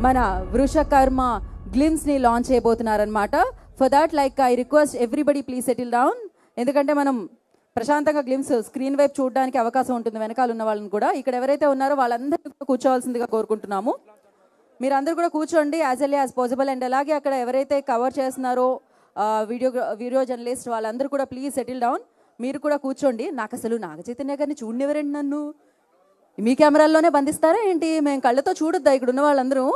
మన వృషకర్మ గ్లిమ్స్ని లాంచ్ చేయబోతున్నారనమాట. For that I request everybody please settle down. ఎందుకంటే మనం ప్రశాంతంగా గ్లిమ్స్ స్క్రీన్ వైపు చూడడానికి అవకాశం ఉంటుంది వెనకాల ఉన్న వాళ్ళని కూడా. ఇక్కడ ఎవరైతే ఉన్నారో వాళ్ళందరూ కూర్చోవాల్సిందిగా కోరుకుంటున్నాము. మీరందరూ కూడా కూర్చోండి as early as possible. And అలాగే అక్కడ ఎవరైతే కవర్ చేస్తున్నారో వీడియో జర్నలిస్ట్ వాళ్ళందరూ కూడా ప్లీజ్ సెటిల్ డౌన్. మీరు కూడా కూర్చోండి. నాకు అసలు నాగ చైతన్య గారిని చూడనివ్వరండి, నన్ను మీ కెమెరాల్లోనే బంధిస్తారా ఏంటి? మేము కళ్ళతో చూడొద్దా ఇక్కడ ఉన్న వాళ్ళందరూ?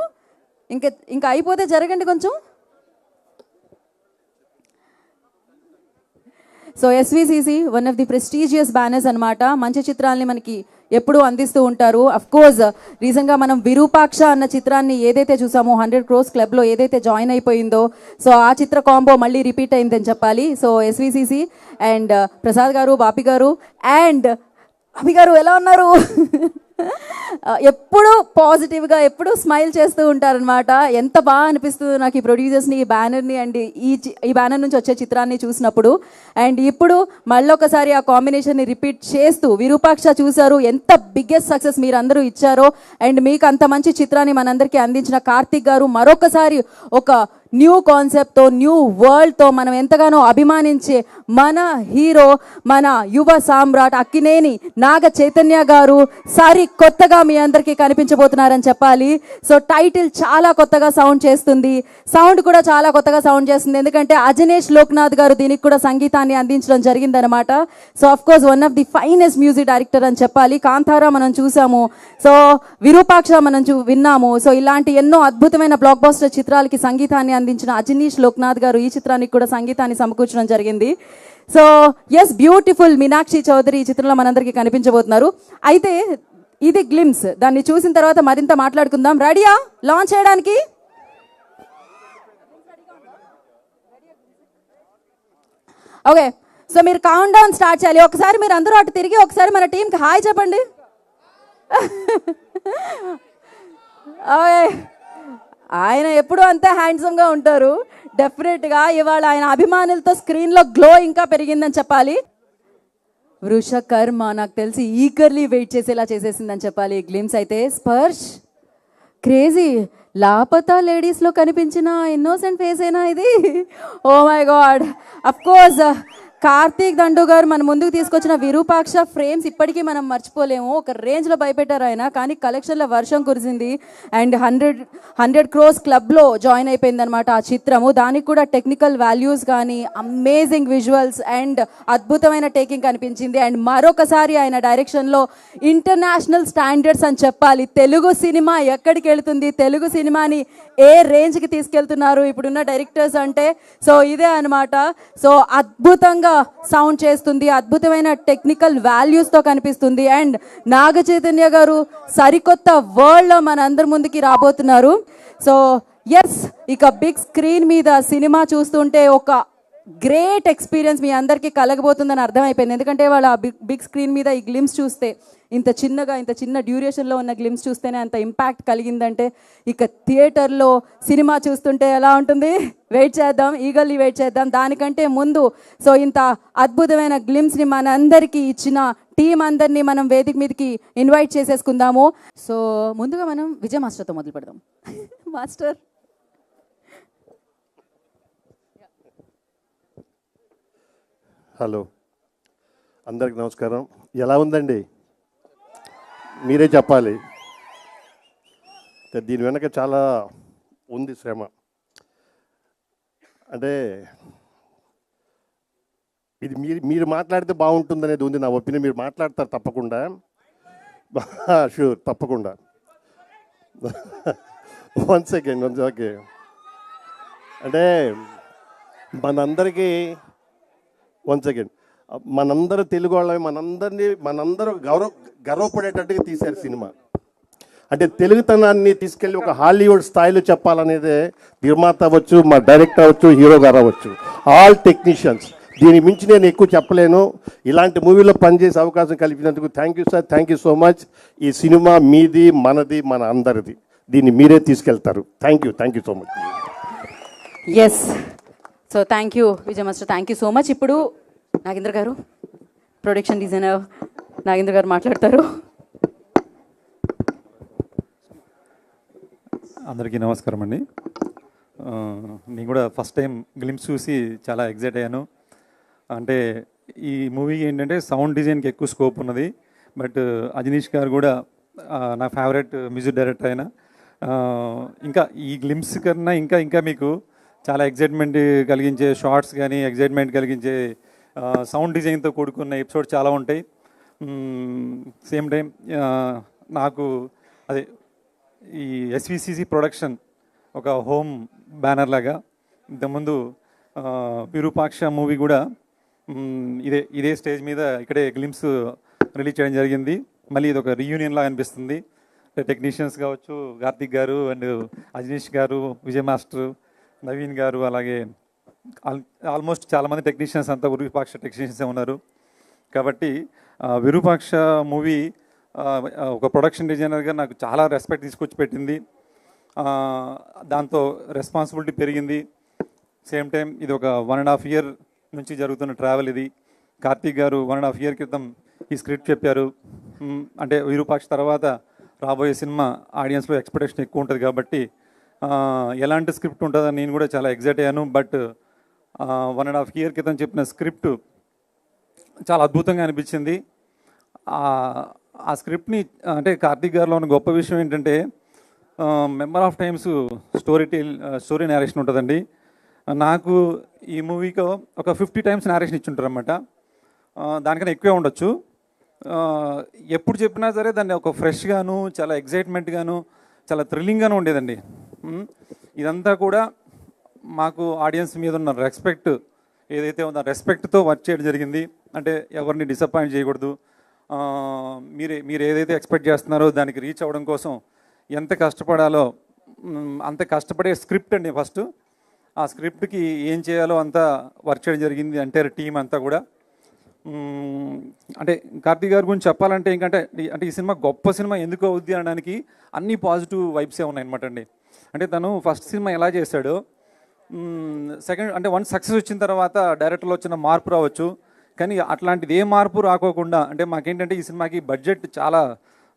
ఇంకా అయిపోతే జరగండి కొంచెం. So SVCC one of the prestigious banners అనమాట. మంచి చిత్రాలని మనకి ఎప్పుడూ అందిస్తూ ఉంటారు. అఫ్ కోర్స్ రీసెంట్గా మనం విరూపాక్ష అన్న చిత్రాన్ని ఏదైతే చూసామో 100 crores క్లబ్లో ఏదైతే జాయిన్ అయిపోయిందో, సో ఆ చిత్ర కాంబో మళ్ళీ రిపీట్ అయిందని చెప్పాలి. సో ఎస్విసిసి అండ్ ప్రసాద్ గారు, బాపి గారు అండ్ అభి గారు ఎలా ఉన్నారు? ఎప్పుడు పాజిటివ్గా ఎప్పుడు స్మైల్ చేస్తూ ఉంటారనమాట. ఎంత బాగా అనిపిస్తుంది నాకు ఈ ప్రొడ్యూసర్స్ని, ఈ బ్యానర్ని అండ్ ఈ బ్యానర్ నుంచి వచ్చే చిత్రాన్ని చూసినప్పుడు. అండ్ ఇప్పుడు మళ్ళొకసారి ఆ కాంబినేషన్ని రిపీట్ చేస్తూ విరూపాక్ష చూశారు, ఎంత బిగ్గెస్ట్ సక్సెస్ మీరు అందరూ ఇచ్చారో. అండ్ మీకు అంత మంచి చిత్రాన్ని మనందరికీ అందించిన కార్తిక్ గారు మరొకసారి ఒక న్యూ కాన్సెప్ట్తో, న్యూ వరల్డ్తో మనం ఎంతగానో అభిమానించే మన హీరో, మన యువ సామ్రాట్ అక్కినేని నాగ చైతన్య గారు కొత్తగా మీ అందరికీ కనిపించబోతున్నారని చెప్పాలి. సో టైటిల్ చాలా కొత్తగా సౌండ్ చేస్తుంది, సౌండ్ కూడా చాలా కొత్తగా సౌండ్ చేస్తుంది. ఎందుకంటే అజనేష్ లోక్నాథ్ గారు దీనికి కూడా సంగీతాన్ని అందించడం జరిగిందనమాట. So of course one of the finest music director అని చెప్పాలి. కాంతారా మనం చూసాము, సో విరూపాక్ష మనం విన్నాము. సో ఇలాంటి ఎన్నో అద్భుతమైన బ్లాక్ బస్టర్ చిత్రాలకి సంగీతాన్ని అందించిన అజనీష్ లోక్నాథ్ గారు ఈ చిత్రానికి కూడా సంగీతాన్ని సమకూర్చడం జరిగింది. So yes, beautiful Meenakshi Chaudhary ఈ చిత్రంలో మనందరికీ కనిపించబోతున్నారు. అయితే ఇది గ్లిమ్స్, దాన్ని చూసిన తర్వాత మరింత మాట్లాడుకుందాం. రెడీయా లాంచ్ చేయడానికి? ఓకే, సో మీరు కౌంట్ డౌన్ స్టార్ట్ చేయాలి. ఒకసారి మీరు అందరూ అటు తిరిగి ఒకసారి మన టీంకి హాయ్ చెప్పండి. ఓకే, ఆయన ఎప్పుడూ అంతే హ్యాండ్సమ్గా ఉంటారు. డెఫినెట్గా ఇవాళ ఆయన అభిమానులతో స్క్రీన్లో గ్లో ఇంకా పెరిగిందని చెప్పాలి. వృషకర్మ నాకు తెలిసి ఈగర్లీ వెయిట్ చేసేలా చేసేసిందని చెప్పాలి. గ్లిమ్స్ అయితే స్పర్శ్ క్రేజీ, లాపతా లేడీస్లో కనిపించిన ఇన్నోసెంట్ ఫేస్ అయినా ఇది? Oh my God. Of course Karthik Dandu గారు మన ముందుకు తీసుకొచ్చిన విరూపాక్ష ఫ్రేమ్స్ ఇప్పటికీ మనం మర్చిపోలేము. ఒక రేంజ్లో భయపెట్టారు ఆయన, కానీ కలెక్షన్ల వర్షం కురిసింది. అండ్ 100 crores క్లబ్లో జాయిన్ అయిపోయింది అనమాట ఆ చిత్రము. దానికి కూడా టెక్నికల్ వాల్యూస్ కానీ అమేజింగ్ విజువల్స్ అండ్ అద్భుతమైన టేకింగ్ కనిపించింది. అండ్ మరొకసారి ఆయన డైరెక్షన్లో ఇంటర్నేషనల్ స్టాండర్డ్స్ అని చెప్పాలి. తెలుగు సినిమా ఎక్కడికి వెళుతుంది, తెలుగు సినిమాని ఏ రేంజ్కి తీసుకెళ్తున్నారు ఇప్పుడున్న డైరెక్టర్స్ అంటే, సో ఇదే అనమాట. సో అద్భుతంగా సౌండ్ చేస్తుంది, అద్భుతమైన టెక్నికల్ వాల్యూస్తో కనిపిస్తుంది. అండ్ నాగ చైతన్య గారు సరికొత్త వరల్డ్లో మన అందరి ముందుకి రాబోతున్నారు. సో ఎస్, ఇక బిగ్ స్క్రీన్ మీద సినిమా చూస్తుంటే ఒక గ్రేట్ ఎక్స్పీరియన్స్ మీ అందరికీ కలగబోతుందని అర్థమైపోయింది. ఎందుకంటే వాళ్ళ బిగ్ స్క్రీన్ మీద ఈ గ్లిమ్స్ చూస్తే, ఇంత చిన్న డ్యూరేషన్లో ఉన్న గ్లిమ్స్ చూస్తేనే అంత ఇంపాక్ట్ కలిగిందంటే, ఇక థియేటర్లో సినిమా చూస్తుంటే ఎలా ఉంటుంది? వెయిట్ చేద్దాం, ఈగల్లీ వెయిట్ చేద్దాం. దానికంటే ముందు సో ఇంత అద్భుతమైన గ్లిమ్స్ని మనందరికీ ఇచ్చిన టీం అందరినీ మనం వేదిక మీదకి ఇన్వైట్ చేసేసుకుందాము. సో ముందుగా మనం విజయ్ మాస్టర్తో మొదలు పెడదాం. మాస్టర్. హలో, అందరికి నమస్కారం. ఎలా ఉందండి? మీరే చెప్పాలి. దీని వెనక చాలా ఉంది శ్రమ. అంటే ఇది మీరు మాట్లాడితే బాగుంటుంది ఉంది నా ఒపీనియన్. మీరు మాట్లాడతారు తప్పకుండా, షూర్ తప్పకుండా. One second. ఓకే, అంటే మనందరికీ వన్ సెకండ్, మనందరూ తెలుగు వాళ్ళని మనందరూ గర్వపడేటట్టుగా తీశారు సినిమా. అంటే తెలుగుతనాన్ని తీసుకెళ్ళి ఒక హాలీవుడ్ స్థాయిలో చెప్పాలనేదే నిర్మాత అవ్వచ్చు, మా డైరెక్టర్ అవ్వచ్చు, హీరో గారు అవ్వచ్చు, ఆల్ టెక్నీషియన్స్. దీని మించి నేను ఎక్కువ చెప్పలేను. ఇలాంటి మూవీలో పనిచేసే అవకాశం కల్పించినందుకు thank you sir, thank you so much. ఈ సినిమా మీది, మనది, మన అందరిది. దీన్ని మీరే తీసుకెళ్తారు. Thank you so much. Yes, so thank you Vijay master, thank you so much. ఇప్పుడు నాగేంద్ర గారు, ప్రొడక్షన్ డిజైనర్ నాగేంద్ర గారు మాట్లాడతారు. అందరికీ నమస్కారం అండి. నేను కూడా ఫస్ట్ టైం గ్లిమ్స్ చూసి చాలా ఎగ్జైట్ అయ్యాను. అంటే ఈ మూవీకి ఏంటంటే సౌండ్ డిజైన్కి ఎక్కువ స్కోప్ ఉన్నది. బట్ అజనీష్ గారు కూడా నా ఫేవరెట్ మ్యూజిక్ డైరెక్టర్ అయినా ఇంకా ఈ గ్లిమ్స్ కన్నా ఇంకా ఇంకా మీకు చాలా ఎగ్జైట్మెంట్ కలిగించే షార్ట్స్ కానీ ఎగ్జైట్మెంట్ కలిగించే సౌండ్ డిజైన్తో కూడుకున్న ఎపిసోడ్ చాలా ఉంటాయి. సేమ్ టైం నాకు అదే ఈ ఎస్విసిసి ప్రొడక్షన్ ఒక హోమ్ బ్యానర్ లాగా ఇంతకుముందు విరూపాక్ష మూవీ కూడా ఇదే స్టేజ్ మీద ఇక్కడే గ్లిమ్స్ రిలీజ్ చేయడం జరిగింది. మళ్ళీ ఇది ఒక రీయూనియన్ లాగా అనిపిస్తుంది. టెక్నీషియన్స్ కావచ్చు, కార్తిక్ గారు అండ్ అజనీష్ గారు, విజయ్ మాస్టర్, నవీన్ గారు, అలాగే ఆల్మోస్ట్ చాలామంది టెక్నీషియన్స్ అంతా విరూపాక్ష టెక్నీషియన్సే ఉన్నారు. కాబట్టి విరూపాక్ష మూవీ ఒక ప్రొడక్షన్ డిజైనర్గా నాకు చాలా రెస్పెక్ట్ తీసుకొచ్చి పెట్టింది. దాంతో రెస్పాన్సిబిలిటీ పెరిగింది. సేమ్ టైం ఇది ఒక 1.5 year నుంచి జరుగుతున్న ట్రావెల్ ఇది. కార్తీక్ గారు 1.5 year క్రితం ఈ స్క్రిప్ట్ చెప్పారు. అంటే విరూపాక్ష తర్వాత రాబోయే సినిమా ఆడియన్స్లో ఎక్స్పెక్టేషన్ ఎక్కువ ఉంటుంది కాబట్టి ఎలాంటి స్క్రిప్ట్ ఉంటుందని నేను కూడా చాలా ఎగ్జైట్ అయ్యాను. బట్ 1.5 year క్రితం చెప్పిన స్క్రిప్ట్ చాలా అద్భుతంగా అనిపించింది. ఆ స్క్రిప్ట్ని అంటే కార్తీక్ గారిలో ఉన్న గొప్ప విషయం ఏంటంటే member of times story narration ఉంటుందండి. నాకు ఈ మూవీకి ఒక 50 times నేరేషన్ ఇచ్చి అన్నమాట. దానికన్నా ఎక్కువే ఉండొచ్చు. ఎప్పుడు చెప్పినా సరే దాన్ని ఒక ఫ్రెష్గాను, చాలా ఎగ్జైట్మెంట్గాను, చాలా థ్రిల్లింగ్గాను ఉండేదండి. ఇదంతా కూడా మాకు ఆడియన్స్ మీద ఉన్న రెస్పెక్ట్ ఏదైతే ఉందో రెస్పెక్ట్తో వర్క్ చేయడం జరిగింది. అంటే ఎవరిని డిసప్పాయింట్ చేయకూడదు. మీరు ఏదైతే ఎక్స్పెక్ట్ చేస్తున్నారో దానికి రీచ్ అవ్వడం కోసం ఎంత కష్టపడాలో అంత కష్టపడే స్క్రిప్ట్ అండి. ఫస్ట్ ఆ స్క్రిప్ట్కి ఏం చేయాలో అంతా వర్క్ చేయడం జరిగింది. అంటే టీం అంతా కూడా అంటే కార్తీక్ గారి గురించి చెప్పాలంటే ఏంటంటే అంటే ఈ సినిమా గొప్ప సినిమా ఎందుకు అవుద్ది అనడానికి అన్ని పాజిటివ్ వైబ్సే ఉన్నాయన్నమాట అండి. అంటే తను ఫస్ట్ సినిమా ఎలా చేశాడో సెకండ్ అంటే వన్ సక్సెస్ వచ్చిన తర్వాత డైరెక్టర్లో వచ్చిన మార్పు రావచ్చు, కానీ అట్లాంటిది ఏ మార్పు రాకోకుండా అంటే మాకేంటంటే ఈ సినిమాకి బడ్జెట్ చాలా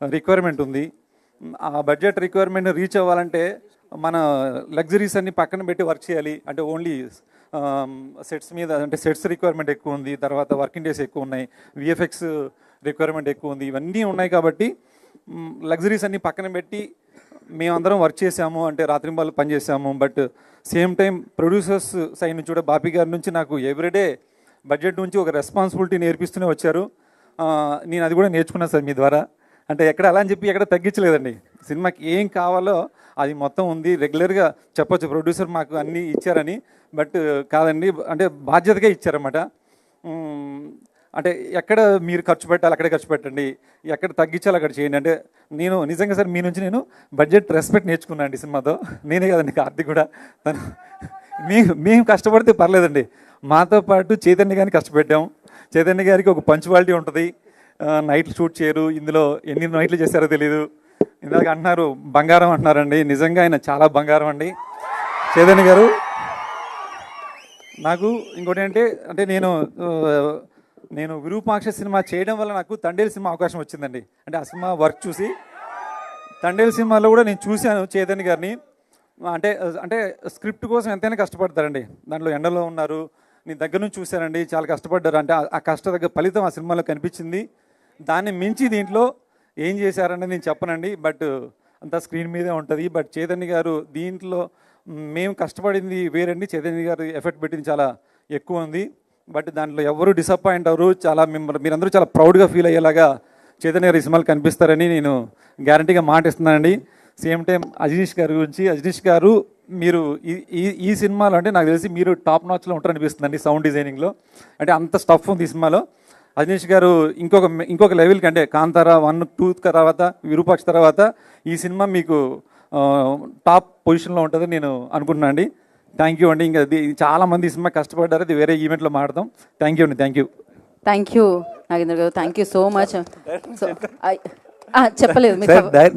రిక్వైర్మెంట్ ఉంది. ఆ బడ్జెట్ రిక్వైర్మెంట్ రీచ్ అవ్వాలంటే మన లగ్జరీస్ అన్ని పక్కన పెట్టి వర్క్ చేయాలి. అంటే ఓన్లీ సెట్స్ మీద అంటే సెట్స్ రిక్వైర్మెంట్ ఎక్కువ ఉంది, తర్వాత వర్కింగ్ డేస్ ఎక్కువ ఉన్నాయి, విఎఫ్ఎక్స్ రిక్వైర్మెంట్ ఎక్కువ ఉంది, ఇవన్నీ ఉన్నాయి. కాబట్టి లగ్జరీస్ అన్ని పక్కన పెట్టి మేమందరం వర్క్ చేసాము, అంటే రాత్రింబాలు పనిచేసాము. But same time producers side నుంచి కూడా బాపీ గారి నుంచి నాకు ఎవ్రీడే బడ్జెట్ నుంచి ఒక రెస్పాన్సిబిలిటీ నేర్పిస్తూనే వచ్చారు. నేను అది కూడా నేర్చుకున్నాను సార్ మీ ద్వారా. అంటే ఎక్కడ అలా అని చెప్పి ఎక్కడ తగ్గించలేదండి. సినిమాకి ఏం కావాలో అది మొత్తం ఉంది. రెగ్యులర్గా చెప్పొచ్చు ప్రొడ్యూసర్ మాకు అన్నీ ఇచ్చారని, బట్ కాదండి, అంటే బాధ్యతగా ఇచ్చారన్నమాట. అంటే ఎక్కడ మీరు ఖర్చు పెట్టాలి అక్కడే ఖర్చు పెట్టండి, ఎక్కడ తగ్గించాలి అక్కడ చేయండి. అంటే నేను నిజంగా సార్ మీ నుంచి నేను బడ్జెట్ రెస్పెక్ట్ నేర్చుకున్నాను అండి సినిమాతో. నేనే కదండి కార్తీక్ కూడా. తను మేము కష్టపడితే పర్లేదండి, మాతో పాటు చైతన్య గారిని కష్టపెట్టాం. చైతన్య గారికి ఒక పంచువాలిటీ ఉంటుంది, నైట్లు షూట్ చేయరు. ఇందులో ఎన్ని నైట్లు చేశారో తెలీదు. ఇందాక అంటున్నారు బంగారం అంటున్నారండి, నిజంగా ఆయన చాలా బంగారం అండి చైతన్య గారు. నాకు ఇంకోటి అంటే నేను విరూపాక్ష సినిమా చేయడం వల్ల నాకు తండేలు సినిమా అవకాశం వచ్చిందండి. అంటే ఆ సినిమా వర్క్ చూసి తండేలు సినిమాలో కూడా నేను చూశాను చైతన్య గారిని. అంటే స్క్రిప్ట్ కోసం ఎంతైనా కష్టపడతారండి. దాంట్లో ఎండలో ఉన్నారు, నేను దగ్గర నుంచి చూశానండి, చాలా కష్టపడ్డారు. అంటే ఆ కష్ట దగ్గర ఫలితం ఆ సినిమాలో కనిపించింది. దాన్ని మించి దీంట్లో ఏం చేశారని నేను చెప్పనండి, బట్ అంతా స్క్రీన్ మీదే ఉంటుంది. బట్ చైతన్య గారు దీంట్లో మేము కష్టపడింది వేరండి, చైతన్య గారు ఎఫర్ట్ పెట్టింది చాలా ఎక్కువ ఉంది. బట్ దాంట్లో ఎవరు డిసప్పాయింట్ అవ్వరు. చాలా మీరందరూ చాలా ప్రౌడ్గా ఫీల్ అయ్యేలాగా చైతన్య గారు ఈ సినిమాలు కనిపిస్తారని నేను గ్యారంటీగా మాట ఇస్తున్నానండి. సేమ్ టైం అజనీష్ గారి గురించి, అజనీష్ గారు మీరు ఈ సినిమాలో అంటే నాకు తెలిసి మీరు టాప్ నాచ్లో ఉంటారనిపిస్తుందండి సౌండ్ డిజైనింగ్లో. అంటే అంత స్టఫ్ ఉంది ఈ సినిమాలో. అజనీష్ గారు ఇంకొక లెవెల్కి, అంటే కాంతారా 1, 2 తర్వాత విరూపాక్ష తర్వాత ఈ సినిమా మీకు టాప్ పొజిషన్లో ఉంటుందని నేను అనుకుంటున్నాను అండి. థ్యాంక్ యూ అండి. ఇంకా చాలామంది ఈ సినిమా కష్టపడ్డారు, అది వేరే ఈవెంట్లో మాట్లాడదాం. థ్యాంక్ యూ అండి. థ్యాంక్ యూ నాగేంద్ర గారు, థ్యాంక్ యూ సో మచ్. చెప్పలేదు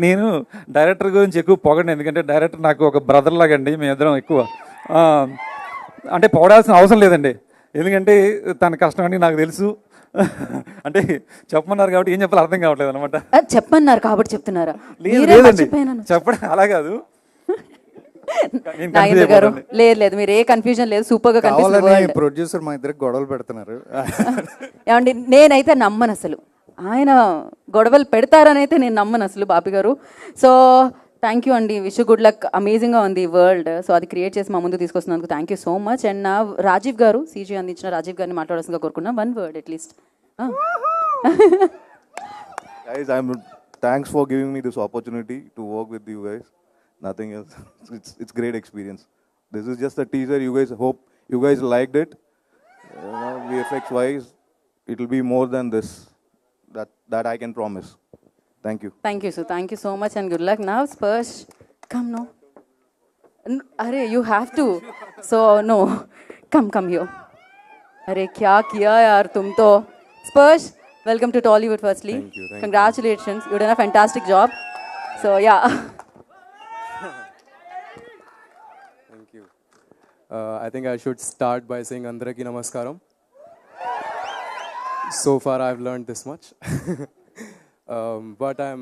నేను డైరెక్టర్ గురించి ఎక్కువ పొగండి, ఎందుకంటే డైరెక్టర్ నాకు ఒక బ్రదర్ లాగా అండి. మేమిద్దరం ఎక్కువ అంటే పొగడాల్సిన అవసరం లేదండి, ఎందుకంటే తన కష్టం అని నాకు తెలుసు. అంటే చెప్పమన్నారు కాబట్టి ఏం చెప్పాలి అర్థం కావట్లేదు అనమాట. చెప్పమన్నారు కాబట్టి చెప్తున్నారా? లేదండి చెప్పడం అలా కాదు. నాగేంద్ర గారు లేదు లేదు, మీరు ఏ కన్ఫ్యూజన్ లేదు, సూపర్ గా కనిపిస్తుంది కావాలని world. ప్రొడ్యూసర్ మా ఇద్దరికి గొడవలు పెడుతున్నారు. ఏమండి నేనైతే నమ్మను అసలు, ఆయన గొడవలు పెడతారని అయితే నేను నమ్మను అసలు Bapi garu. So thank you అండి, విష్ గుడ్ లక్. అమేజింగ్గా ఉంది వరల్డ్, సో అది క్రియేట్ చేసి మా ముందు తీసుకొస్తున్నందుకు thank you so much. And నా రాజీవ్ గారు, సీజీ అందించిన రాజీవ్ గారిని మాట్లాడాల్సిందిగా కోరుకున్నా, 1 word at least. Guys, thanks for giving me this opportunity to work with you guys. Nothing else. It's great experience. This is just a teaser. You guys hope you guys liked it. VFX wise, it will be more than this. That I can promise. Thank you. Thank you so much and good luck. Now Sparsh, come no. Arey, you have to. So no, come here. Arey, kya kiya yaar tum to. Sparsh, welcome to Tollywood firstly. Thank you. Congratulations, you done a fantastic job. So yeah. Thank you. I think I should start by saying Andraki Namaskaram. So far I've learned this much. But I'm,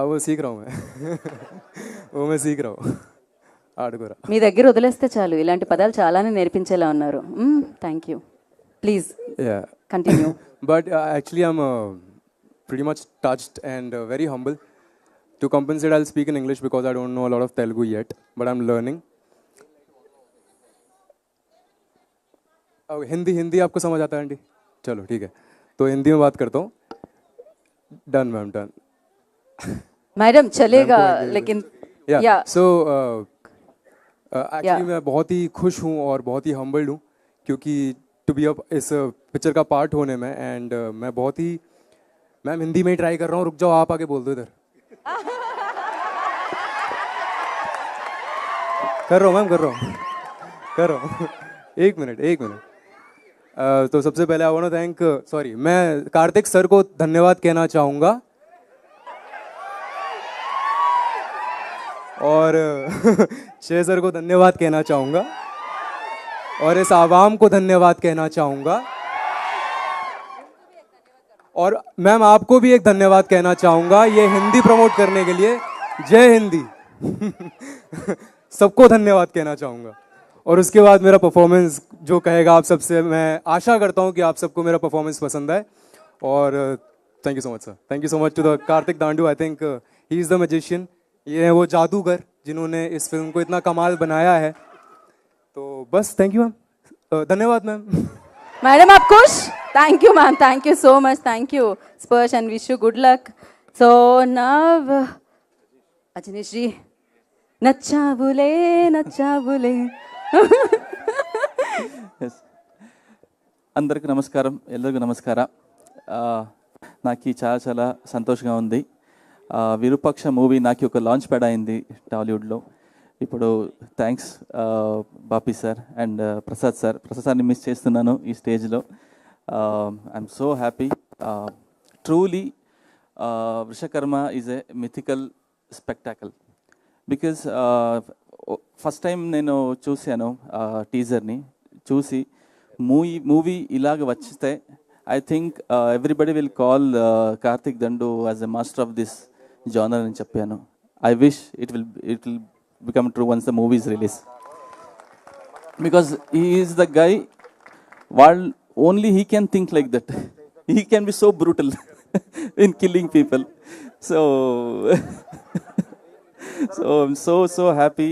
वो सीख रहा हूँ मैं. वो मैं सीख रहा हूँ. ఆడుకోరా. మీ దగ్గర వదిలేస్తే చాలు, ఇలాంటి పదాలు చాలానే నేర్పించేలా ఉన్నారు. Thank you, please continue. But actually I'm pretty much touched and very humble. To compensate, I'll speak in English because I don't know a lot of Telugu yet, but I'm learning. Hindi आपको समझ आता है aunty? चलो ठीक है, तो हिंदी में बात करता हूँ. Done ma'am, done. मैडम चलेगा लेकिन या सो एक्चुअली मैं बहुत ही खुश हूँ और बहुत ही हम्बल्ड हूँ क्योंकि टू बी अप इस पिक्चर का पार्ट होने में. एंड मैं बहुत ही, मैम हिंदी में ही ट्राई कर रहा हूँ. रुक जाओ, आप आगे बोल दो इधर. कर रहा हूँ मैम, कर रहा हूँ. एक मिनट. तो सबसे पहले I want to thank, sorry, मैं कार्तिक सर को धन्यवाद कहना चाहूँगा और शेर सर को धन्यवाद कहना चाहूँगा और इस आवाम को धन्यवाद कहना चाहूँगा और मैम आपको भी एक धन्यवाद कहना चाहूँगा ये हिंदी प्रमोट करने के लिए. जय हिंदी. सबको धन्यवाद कहना चाहूँगा और उसके बाद मेरा परफॉर्मेंस जो कहेगा आप सबसे, मैं आशा करता हूँ कि आप सबको मेरा परफॉर्मेंस पसंद आए. और thank you so much sir, thank you so much to the Karthik Dandu. I think he is the magician. ये है वो जादूगर जिन्होंने इस फिल्म को इतना कमाल बनाया है. तो बस थैंक यू मैम, धन्यवाद मैम. मैडम आप खुश? Thank you ma'am, thank you so much. Thank you Sparsh and wish you good luck. So now Ajaneesh ji, నచ్చావులే. అందరికీ నమస్కారం, ఎల్లరికీ నమస్కార. నాకు చాలా సంతోషంగా ఉంది. విరూపాక్ష మూవీ నాకు ఒక లాంచ్ ప్యాడ్ అయింది టాలీవుడ్లో. ఇప్పుడు thanks Bapi sir and Prasad సార్ని మిస్ చేస్తున్నాను ఈ స్టేజ్లో. I'm so happy. Truly Vrushakarma is a mythical spectacle. Because first time నేను చూశాను టీజర్ని, చూసి మూవీ ఇలాగ వచ్చితే I think everybody will call Karthik Dandu as a master of this genre అని చెప్పాను. I wish it will become true once the movie is release. Because he is the guy, only he can think like that. He can be so brutal in killing people. So I'm so happy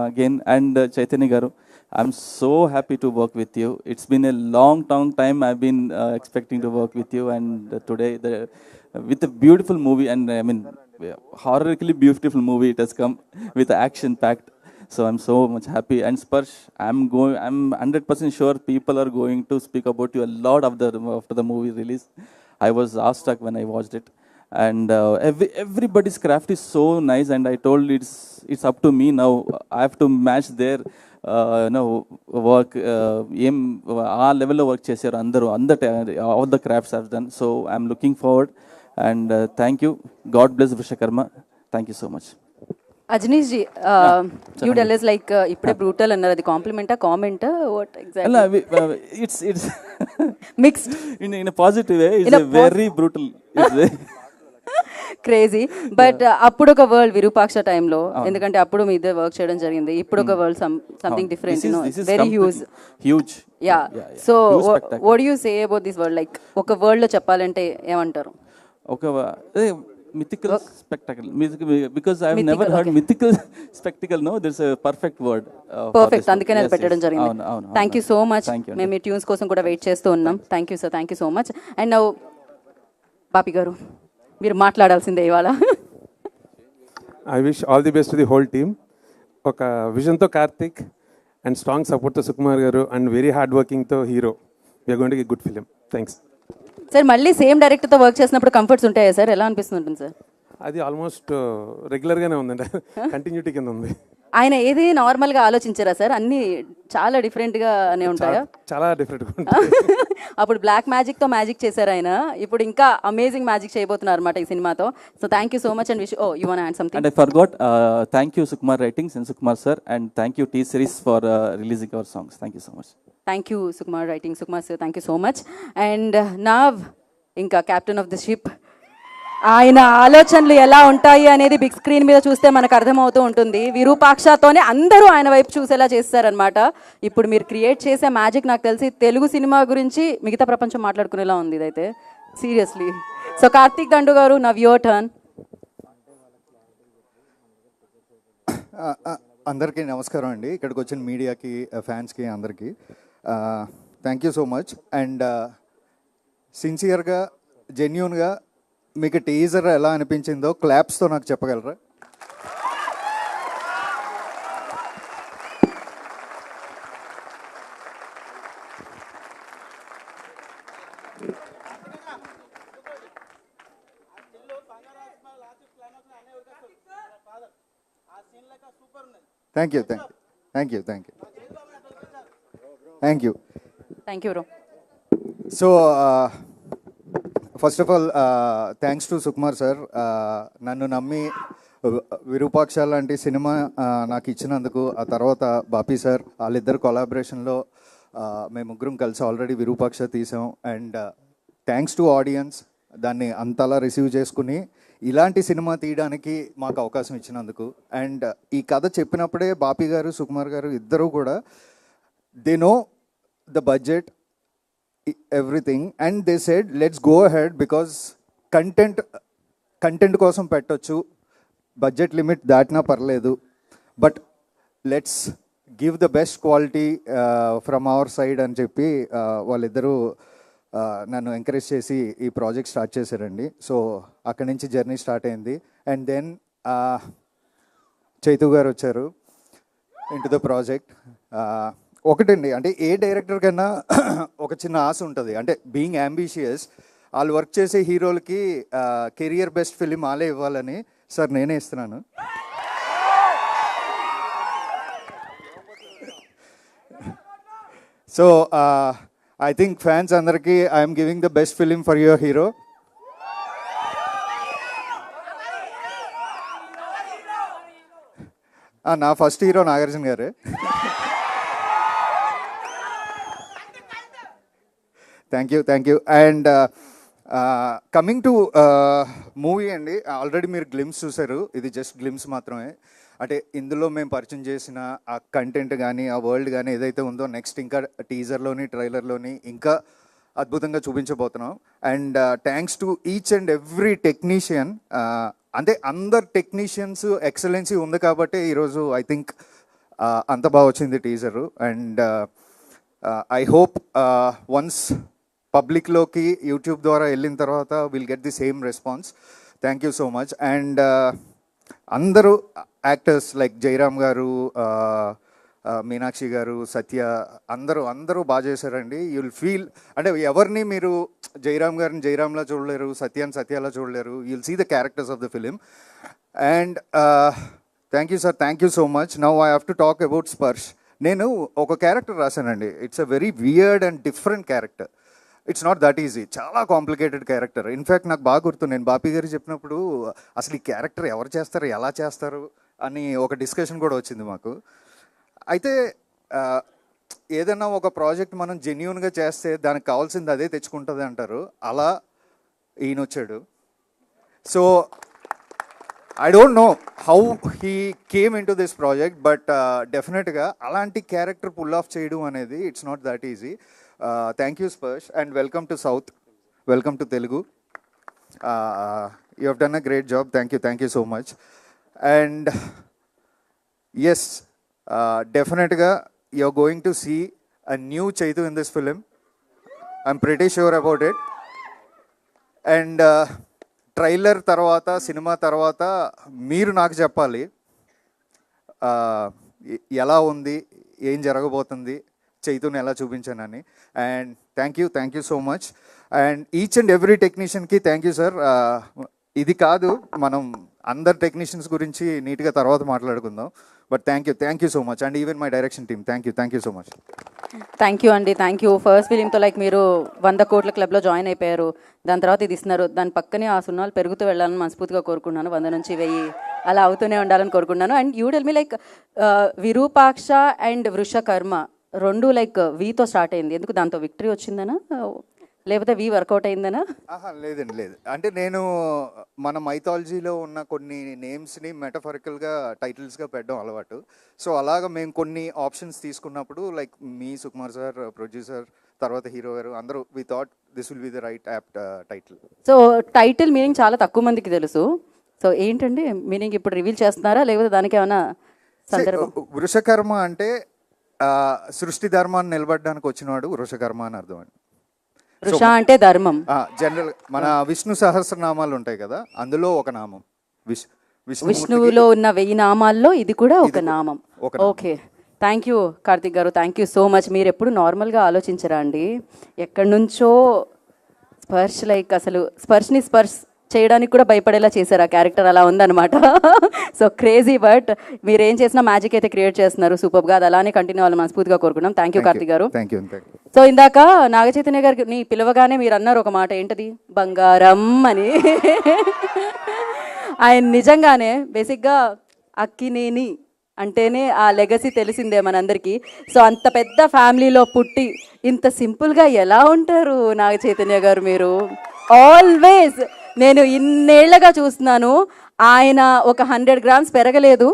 again. And Chaitanya garu, I'm so happy to work with you. It's been a long time I've been expecting to work with you, and today with a beautiful movie, and I mean horrorically beautiful movie it has come with action packed. So I'm so much happy. And Sparsh, I'm 100% sure people are going to speak about you a lot after the movie release. I was awestruck when I watched it. And everybody's craft is so nice, and I told it's up to me now. I have to match their work. ఆ లెవెల్లో work చేశారు అందరూ. all the crafts I've done. So I'm looking forward, and thank you. God bless Vrishakharma. Thank you so much. Ajaneesh ji, you tell us like ఇప్పుడే brutal అన్నారు, అది కాంప్లిమెంటా కామెంటా what exactly? It's mixed in a positive way. It's a very brutal. Crazy but అప్పుడు ఒక world Virupaksha టైంలో, ఎందుకంటే అప్పుడు మీ ఇద్దరు వర్క్ చేయడం జరిగింది. ఇప్పుడు ఒక world something different, very huge. Yeah. So what do you say about this world? Like ఒక వరల్డ్ లో చెప్పాలంటే ఏమంటారు? ఒక mythical spectacle, because I have never heard mythical spectacle. No, there's a perfect word. Perfect, అందుకే నేను పెట్టడం జరిగింది. Thank you so much. మేము మీ ట్యూన్స్ కోసం కూడా వెయిట్ చేస్తూ ఉన్నాం. Thank you sir, thank you so much. And now Bapi garu, మీరు మాట్లాడాల్సిందే ఇవాళ. I wish all the best to the whole team. ఒక విజన్తో కార్తిక్ అండ్ స్ట్రాంగ్ సపోర్ట్తో Sukumar garu and very hard వర్కింగ్తో hero. We're going to get good film. Thanks sir. మళ్ళీ same డైరెక్టర్తో work చేసినప్పుడు కంఫర్ట్స్ ఉంటాయా సార్? ఎలా అనిపిస్తుంటుంది సార్? అది ఆల్మోస్ట్ రెగ్యులర్గానే ఉందండి, కంటిన్యూటీ కింద ఉంది. ఆయన ఏది నార్మల్గా ఆలోచించారా సార్? అన్నీ చాలా డిఫరెంట్గానే ఉంటాయా? చాలా డిఫరెంట్గా ఉంటాయి. అప్పుడు బ్లాక్ మ్యాజిక్తో మ్యాజిక్ చేశారు ఆయన, ఇప్పుడు ఇంకా అమేజింగ్ మ్యాజిక్ చేయబోతున్నారు అనమాట ఈ సినిమాతో. So thank you so much and wish. Oh you want add something? And I forgot, thank you Sukumar Writings and Sukumar sir, and thank you T Series for releasing our songs. Thank you so much. Thank you Sukumar writing, Sukumar sir, thank you so much. And నా ఇంకా captain of the ship, ఆయన ఆలోచనలు ఎలా ఉంటాయి అనేది big screen మీద చూస్తే మనకు అర్థమవుతూ ఉంటుంది. విరూపాక్షతోనే అందరూ ఆయన వైపు చూసేలా చేస్తారనమాట. ఇప్పుడు మీరు క్రియేట్ చేసే మ్యాజిక్ నాకు తెలిసి తెలుగు సినిమా గురించి మిగతా ప్రపంచం మాట్లాడుకునేలా ఉంది ఇదైతే, సీరియస్లీ. సో కార్తీక్ దండు గారు, నవ్ యువర్ టర్న్. అందరికీ నమస్కారం అండి, ఇక్కడికి వచ్చిన మీడియాకి, ఫ్యాన్స్కి, అందరికీ thank you so much. And సిన్సియర్గా, జెన్యూన్గా మీకు టీజర్ ఎలా అనిపించిందో క్లాప్స్తో నాకు చెప్పగలరా? Thank you, thank you, thank you, thank you, thank you, thank you bro. So first of all thanks to Sukumar sir, నన్ను నమ్మి విరూపాక్ష లాంటి సినిమా నాకు ఇచ్చినందుకు. ఆ తర్వాత బాపీ సార్, వాళ్ళిద్దరు కొలాబరేషన్లో మేము ముగ్గురం కలిసి ఆల్రెడీ విరూపాక్ష తీసాం. అండ్ థ్యాంక్స్ టు ఆడియన్స్, దాన్ని అంతలా రిసీవ్ చేసుకుని ఇలాంటి సినిమా తీయడానికి మాకు అవకాశం ఇచ్చినందుకు. అండ్ ఈ కథ చెప్పినప్పుడే బాపీ గారు, సుకుమార్ గారు ఇద్దరూ కూడా they know the budget, everything, and they said let's go ahead because content కోసం పెట్టొచ్చు, బడ్జెట్ లిమిట్ దాటినా పర్లేదు, but let's give the best quality from our side అని చెప్పి వాళ్ళిద్దరూ నన్ను ఎంకరేజ్ చేసి ఈ ప్రాజెక్ట్ స్టార్ట్ చేశారండి. సో అక్కడి నుంచి జర్నీ స్టార్ట్ అయింది. అండ్ దెన్ చైతు గారు వచ్చారు ఇంటు ద ప్రాజెక్ట్. ఒకటండి, అంటే ఏ డైరెక్టర్ కన్నా ఒక చిన్న ఆశ ఉంటుంది, అంటే బీయింగ్ అంబిషియస్. వాళ్ళు వర్క్ చేసే హీరోలకి కెరియర్ బెస్ట్ ఫిలిం వాళ్ళే ఇవ్వాలని. సార్ నేనే ఇస్తున్నాను. సో ఐ థింక్ ఫ్యాన్స్ అందరికీ I'm giving the best film for your hero. నా ఫస్ట్ హీరో నాగార్జున గారే. Thank you, thank you. And coming to movie అండి, ఆల్రెడీ మీరు గ్లిమ్స్ చూసారు, ఇది జస్ట్ గ్లిమ్స్ మాత్రమే. అంటే ఇందులో మేము పరిచయం చేసిన ఆ కంటెంట్ కానీ, ఆ వరల్డ్ కానీ ఏదైతే ఉందో, నెక్స్ట్ ఇంకా టీజర్లోని, ట్రైలర్లోని ఇంకా అద్భుతంగా చూపించబోతున్నాం. And thanks to each and every technician. అంటే అందరు టెక్నీషియన్స్ ఎక్సలెన్సీ ఉంది కాబట్టి ఈరోజు ఐ థింక్ అంత బాగా వచ్చింది teaser. And I hope once పబ్లిక్లోకి యూట్యూబ్ ద్వారా వెళ్ళిన తర్వాత will get the same response. Thank you so much. And అందరూ యాక్టర్స్ లైక్ జయరామ్ గారు, మీనాక్షి గారు, సత్య, అందరూ బాగా చేశారండి. యుల్ ఫీల్, అంటే ఎవరిని మీరు జయరామ్ గారిని జయరామ్లా చూడలేరు, సత్యాన్ని సత్యాలా చూడలేరు. You'll see the characters of the film. And thank you sir, thank you so much. Now I have to talk about Sparsh. నేను ఒక క్యారెక్టర్ రాశానండి. It's a very weird and different character. It's not that easy, చాలా complicated character. In fact నాకు బాగా గుర్తు, నేను బాపీ గారు చెప్పినప్పుడు అసలు ఈ క్యారెక్టర్ ఎవరు చేస్తారు, ఎలా చేస్తారు అని ఒక డిస్కషన్ కూడా వచ్చింది మాకు. అయితే ఏదైనా ఒక ప్రాజెక్ట్ మనం జెన్యూన్గా చేస్తే దానికి కావాల్సింది అదే తెచ్చుకుంటుంది అంటారు. అలా ఈయన వచ్చాడు. So I don't know how he came into this project, but definitely alanti character pull off cheyadu anedi it's not that easy. Thank you Sparsh and welcome to South, welcome to Telugu. You have done a great job. Thank you so much. And yes, definitely you're going to see a new Chaitu in this film. I'm pretty sure about it. And trailer తర్వాత cinema తర్వాత మీరు నాకు చెప్పాలి ఎలా ఉంది, ఏం జరగబోతుంది, చైతూని ఎలా చూపించానని. And thank you so much. And each and every టెక్నీషియన్కి థ్యాంక్ యూ సార్. ఇది కాదు, మనం అందరు టెక్నీషియన్స్ గురించి నీట్గా తర్వాత మాట్లాడుకుందాం. But thank you so much. And even my direction team thank you so much. Thank you అండి, థ్యాంక్ యూ. ఫస్ట్ ఫిలింతో లైక్ మీరు 100 కోట్ల క్లబ్లో జాయిన్ అయిపోయారు, దాని తర్వాత ఇది ఇస్తున్నారు, దాని పక్కనే ఆ సున్నాలు పెరుగుతూ వెళ్ళాలని మనస్ఫూర్తిగా కోరుకున్నాను. 100 నుంచి 1000 అలా అవుతూనే ఉండాలని కోరుకున్నాను. And you tell me like Virupaksha and Vrushakarma రెండు లైక్ వీతో స్టార్ట్ అయింది, ఎందుకు దాంతో విక్టరీ వచ్చిందనా లేకపోతే వి వర్కౌట్ అయిందనా? లేదండి, లేదు. అంటే నేను మన మైథాలజీలో ఉన్న కొన్ని నేమ్స్ని మెటఫరికల్గా టైటిల్స్గా పెట్టడం అలవాటు. సో అలాగా మేము కొన్ని ఆప్షన్స్ తీసుకున్నప్పుడు లైక్ మీ సుకుమార్ సార్, ప్రొడ్యూసర్, తర్వాత హీరో గారు అందరూ we thought this will be the right apt title. So title meaning చాలా తక్కువ మందికి తెలుసు. సో ఏంటండి మీనింగ్ ఇప్పుడు రివీల్ చేస్తున్నారా లేకపోతే దానికి ఏమైనా సందర్భం? వృషకర్మ అంటే సృష్టి ధర్మాన్ని నిలబడడానికి వచ్చినవాడు వృషకర్మ అని అర్థం అండి. వృష అంటే ధర్మం. జనరల్ మన విష్ణు సహస్రనామాలు ఉంటాయి కదా, అందులో ఒక నామం విష్ణువులో ఉన్న 1000 నామాల్లో ఇది కూడా ఒక నామం. ఓకే, థ్యాంక్ యూ కార్తిక్ గారు, థ్యాంక్ యూ సో మచ్. మీరు ఎప్పుడు నార్మల్గా ఆలోచించరా అండి? ఎక్కడి నుంచో స్పర్శ్ లైక్ అసలు స్పర్శ్ని స్పర్శ్ చేయడానికి కూడా భయపడేలా చేశారు, ఆ క్యారెక్టర్ అలా ఉందన్నమాట. సో క్రేజీ, బట్ మీరు ఏం చేసినా మ్యాజిక్ అయితే క్రియేట్ చేస్తున్నారు సూపర్గా, అది అలానే కంటిన్యూ అవ్వాలని మనస్ఫూర్తిగా కోరుకున్నాం. థ్యాంక్ యూ కార్తిక్ గారు. Thank you. సో ఇందాక నాగచైతన్య గారిని పిలవగానే మీరు అన్నారు ఒక మాట, ఏంటది? బంగారం అని. ఆయన నిజంగానే బేసిక్గా అక్కినేని అంటేనే ఆ లెగసీ తెలిసిందే మనందరికీ. సో అంత పెద్ద ఫ్యామిలీలో పుట్టి ఇంత సింపుల్గా ఎలా ఉంటారు నాగచైతన్య గారు? మీరు ఆల్వేస్, నేను ఇన్నేళ్లగా చూస్తున్నాను, ఆయన ఒక 100 grams పెరగలేదు,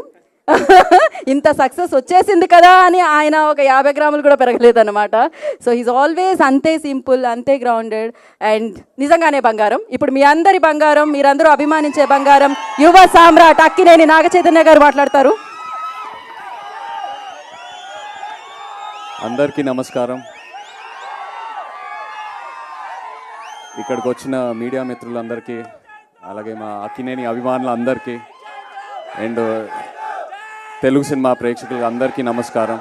ఇంత సక్సెస్ వచ్చేసింది కదా అని ఆయన ఒక 50 grams కూడా పెరగలేదు అనమాట. సో హీస్ ఆల్వేస్ అంతే సింపుల్, అంతే గ్రౌండెడ్ అండ్ నిజంగానే బంగారం. ఇప్పుడు మీ అందరి బంగారం, మీరందరూ అభిమానించే బంగారం, యువ సామ్రాట్ అక్కినేని నాగచైతన్య గారు మాట్లాడతారు. అందరికీ నమస్కారం. ఇక్కడికి వచ్చిన మీడియా మిత్రులందరికీ, అలాగే మా అక్కినేని అభిమానులందరికీ అండ్ తెలుగు సినిమా ప్రేక్షకులకు అందరికీ నమస్కారం.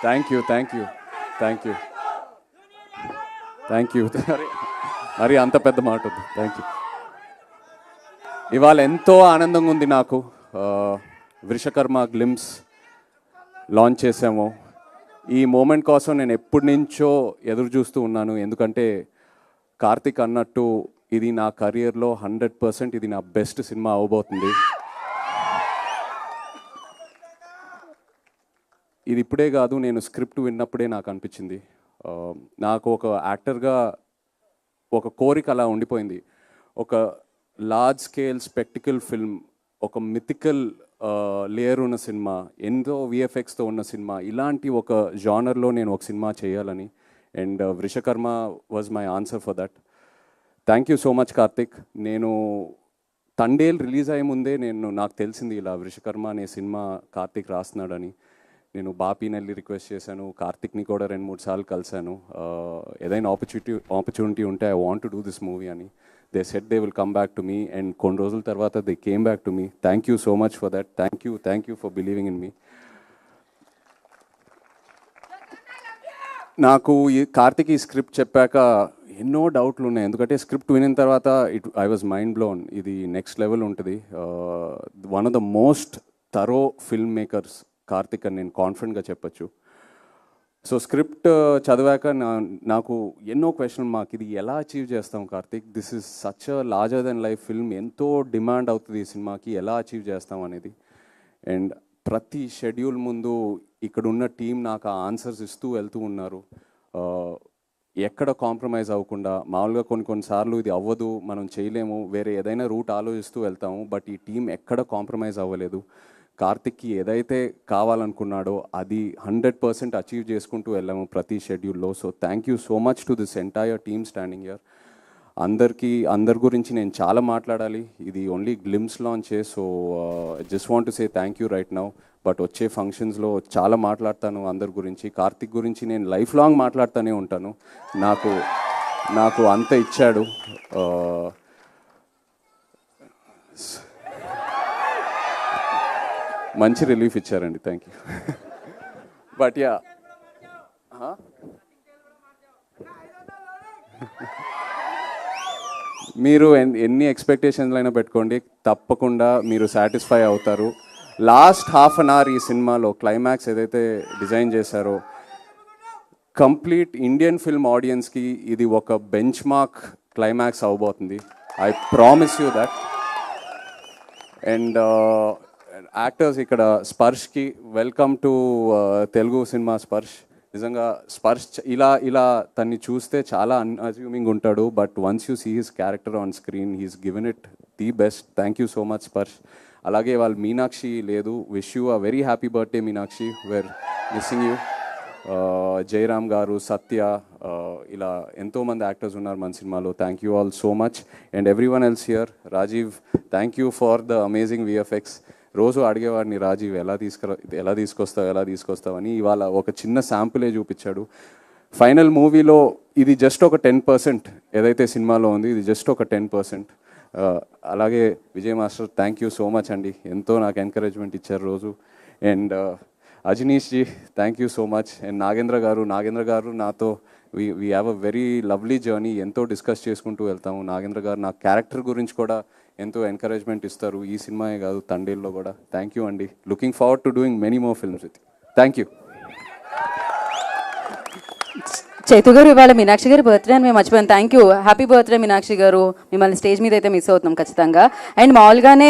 Thank you. మరి అంత పెద్ద మాట వద్దు. Thank you. ఇవాళ ఎంతో ఆనందంగా ఉంది నాకు. వృషకర్మ గ్లిమ్స్ లాంచ్ చేసాము. ఈ మూమెంట్ కోసం నేను ఎప్పటి నుంచో ఎదురు చూస్తూ ఉన్నాను, ఎందుకంటే కార్తిక్ అన్నట్టు ఇది నా కెరియర్లో 100% ఇది నా బెస్ట్ సినిమా అవబోతుంది. ఇది ఇప్పుడే కాదు, నేను స్క్రిప్ట్ విన్నప్పుడే నాకు అనిపించింది. నాకు ఒక యాక్టర్గా ఒక కోరిక అలా ఉండిపోయింది. ఒక లార్జ్ స్కేల్ స్పెక్టికల్ ఫిల్మ్, ఒక మిథికల్ లేయర్ ఉన్న సినిమా, ఎంతో విఎఫ్ఎక్స్తో ఉన్న సినిమా, ఇలాంటి ఒక జానర్లో నేను ఒక సినిమా చేయాలని. And Vrushakarma was my answer for that. Thank you so much Karthik. నేను తండేల్ రిలీజ్ అయ్యే ముందే నాకు తెలిసింది ఇలా వృషకర్మ అనే సినిమా కార్తిక్ రాస్తున్నాడని. నేను బాపీని వెళ్ళి రిక్వెస్ట్ చేశాను, కార్తిక్ని కూడా 2-3 సార్లు కలిశాను. ఏదైనా ఆపర్చునిటీ ఉంటే I want to do this movie అని. They said they will come back to me, and కొన్ని రోజుల తర్వాత they came back to me. Thank you so much for that. Thank you for believing in me. నాకు ఈ కార్తిక్ ఈ script చెప్పాక ఎన్నో డౌట్లు ఉన్నాయి, ఎందుకంటే స్క్రిప్ట్ వినిన తర్వాత ఐ వాజ్ మైండ్ బ్లోన్. ఇది నెక్స్ట్ లెవెల్ ఉంటుంది. One of the most thorough film makers Karthik అని నేను కాన్ఫిడెంట్గా చెప్పచ్చు. సో స్క్రిప్ట్ చదివాక నాకు ఎన్నో క్వశ్చన్, మాకు ఇది ఎలా అచీవ్ చేస్తాం Karthik? This is such a larger than life film, ఎంతో డిమాండ్ అవుతుంది ఈ సినిమాకి, ఎలా అచీవ్ చేస్తాం అనేది. అండ్ ప్రతి షెడ్యూల్ ముందు ఇక్కడ ఉన్న టీం నాకు ఆ ఆన్సర్స్ ఇస్తూ వెళ్తూ ఉన్నారు. ఎక్కడ కాంప్రమైజ్ అవ్వకుండా, మామూలుగా కొన్నిసార్లు ఇది అవ్వదు, మనం చేయలేము, వేరే ఏదైనా రూట్ ఆలోచిస్తూ వెళ్తాము, బట్ ఈ టీం ఎక్కడ కాంప్రమైజ్ అవ్వలేదు. కార్తిక్కి ఏదైతే కావాలనుకున్నాడో అది 100% అచీవ్ చేసుకుంటూ వెళ్ళాము ప్రతి షెడ్యూల్లో. So thank you so much to this entire team standing here. అందరి గురించి నేను చాలా మాట్లాడాలి, ఇది ఓన్లీ గ్లిమ్స్ లాంచే. So just want to say thank you right now. But వచ్చే ఫంక్షన్స్లో చాలా మాట్లాడతాను అందరి గురించి. కార్తిక్ గురించి నేను లైఫ్ లాంగ్ మాట్లాడుతూనే ఉంటాను. నాకు అంత ఇచ్చాడు. మంచి రిలీఫ్ ఇచ్చారండి, థ్యాంక్ యూ. బట్ యా, మీరు ఎన్ని ఎక్స్పెక్టేషన్లు అయినా పెట్టుకోండి, తప్పకుండా మీరు సాటిస్ఫై అవుతారు. లాస్ట్ హాఫ్ అన్ అవర్ ఈ సినిమాలో క్లైమాక్స్ ఏదైతే డిజైన్ చేశారో, కంప్లీట్ ఇండియన్ ఫిల్మ్ ఆడియన్స్కి ఇది ఒక బెంచ్ మార్క్ క్లైమాక్స్ అవబోతుంది. I promise you that. And actors ఇక్కడ స్పర్శ్కి welcome to Telugu cinema. Sparsh నిజంగా ఇలా తన్ని చూస్తే చాలా అన్అజ్యూమింగ్ ఉంటాడు, but once you see his character on screen he's given it the best. Thank you so much Sparsh. అలాగే వాళ్ళు మీనాక్షి లేదు, wish you a very happy birthday Meenakshi, we're missing you. Jayaram garu, Satya, ఇలా ఎంతోమంది యాక్టర్స్ ఉన్నారు మన సినిమాలో. Thank you all so much. And everyone else here. Rajeev, thank you for the amazing VFX. రోజు అడిగేవాడిని, రాజీవ్ ఎలా తీసుకొస్తావు అని. ఇవాళ ఒక చిన్న శాంపులే చూపించాడు. ఫైనల్ మూవీలో ఇది జస్ట్ ఒక 10%, ఏదైతే సినిమాలో ఉంది ఇది జస్ట్ ఒక 10%. అలాగే Vijay master, thank you so much అండి, ఎంతో నాకు ఎంకరేజ్మెంట్ ఇచ్చారు రోజు. And Ajaneesh ji, thank you so much. And Nagendra గారు నాతో we have a very lovely journey, ఎంతో డిస్కస్ చేసుకుంటూ వెళ్తాము. నాగేంద్ర గారు నా క్యారెక్టర్ గురించి కూడా ఎంతో ఎంకరేజ్మెంట్ ఇస్తారు, ఈ సినిమాయే కాదు తండేల్లో కూడా. థ్యాంక్ యూ అండి. Looking forward to doing many more films with. Thank you. Chaitu గారు, ఇవాళ మీనాక్షి గారి బర్త్డే అని మేము మర్చిపోయాను. Thank you, happy birthday Meenakshi గారు. మిమ్మల్ని స్టేజ్ మీద అయితే మిస్ అవుతున్నాం ఖచ్చితంగా. అండ్ మామూలుగానే